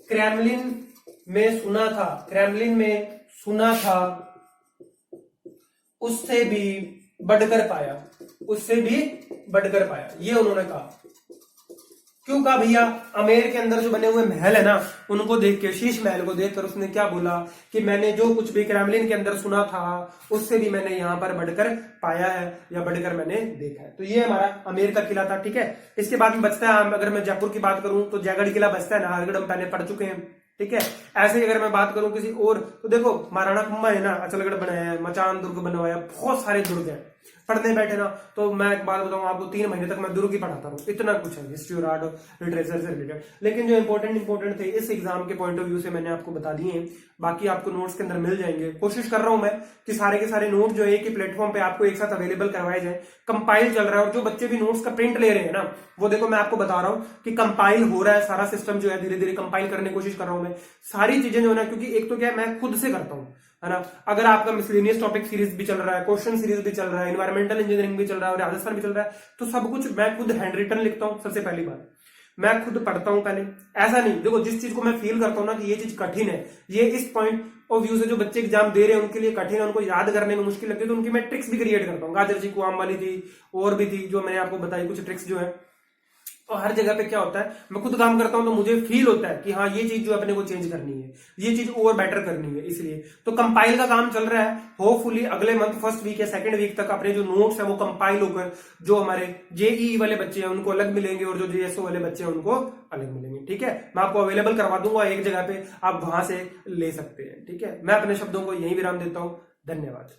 क्रेमलिन में सुना था उससे भी बढ़कर पाया, ये उन्होंने कहा। क्यों कहा भैया, आमेर के अंदर जो बने हुए महल है ना उनको देख के, शीश महल को देखकर उसने क्या बोला कि मैंने जो कुछ भी क्रेमलिन के अंदर सुना था उससे भी मैंने यहाँ पर बढ़कर पाया है या बढ़कर मैंने देखा है। तो ये हमारा आमेर का किला था। ठीक है, इसके बाद में बचता है, अगर मैं जयपुर की बात करूं तो जयगढ़ किला बचता है, नाहरगढ़ हम पहले पढ़ चुके हैं। ठीक है, ऐसे ही अगर मैं बात करूं किसी और, तो देखो महाराणा कुंभा है ना, अचलगढ़ बनाया है, मचान दुर्ग बनवाया, बहुत सारे दुर्ग हैं। पढ़ने बैठे ना तो मैं एक बात बताऊं आपको, 3 महीने तक मैं दुर्ग ही पढ़ाता हूँ, इतना कुछ है हिस्ट्री और आर्ट और लिटरेचर से रिलेटेड। लेकिन जो इंपॉर्टेंट थे इस एग्जाम के पॉइंट ऑफ व्यू से मैंने आपको बता दिए हैं, बाकी आपको नोट्स के अंदर मिल जाएंगे। कोशिश कर रहा हूं मैं कि सारे के सारे नोट जो है कि प्लेटफॉर्म पे आपको एक साथ अवेलेबल करवाए जाए। कंपाइल चल रहा है, और जो बच्चे भी नोट्स का प्रिंट ले रहे हैं ना, वो देखो मैं आपको बता रहा हूं कि कंपाइल हो रहा है, सारा सिस्टम जो है धीरे धीरे कंपाइल करने की कोशिश कर रहा हूं मैं। सारी चीजें जो है ना, क्योंकि एक तो क्या है मैं खुद से करता हूं, है ना, अगर आपका मिसलेनियस टॉपिक सीरीज भी चल रहा है, क्वेश्चन सीरीज भी चल रहा है, एनवायरमेंटल इंजीनियरिंग भी चल रहा है और राजस्थान भी चल रहा है, तो सब कुछ मैं खुद हैंड रिटन लिखता हूं। सबसे पहली बात मैं खुद पढ़ता हूं पहले, ऐसा नहीं, देखो जिस चीज को मैं फील करता हूं ना कि ये चीज कठिन है, ये इस पॉइंट ऑफ व्यू से जो बच्चे एग्जाम दे रहे हैं उनके लिए कठिन है, उनको याद करने में मुश्किल लगती है, तो उनकी मैं ट्रिक्स भी क्रिएट करता हूँ। गाजर जी कुआम वाली थी और भी थी जो मैंने आपको बताई कुछ ट्रिक्स जो है। और हर जगह पे क्या होता है, मैं खुद काम करता हूं तो मुझे फील होता है कि हाँ ये चीज जो अपने को चेंज करनी है, ये चीज और बेटर करनी है, इसलिए तो कंपाइल का काम चल रहा है। होपफुली अगले मंथ फर्स्ट वीक या सेकंड वीक तक अपने जो नोट्स है वो कंपाइल होकर जो हमारे जेईई वाले बच्चे हैं उनको अलग मिलेंगे और जो जेएसओ वाले बच्चे हैं उनको अलग मिलेंगे। ठीक है, मैं आपको अवेलेबल करवा दूंगा एक जगह पे, आप वहां से ले सकते हैं। ठीक है, मैं अपने शब्दों को यही विराम देता हूं। धन्यवाद।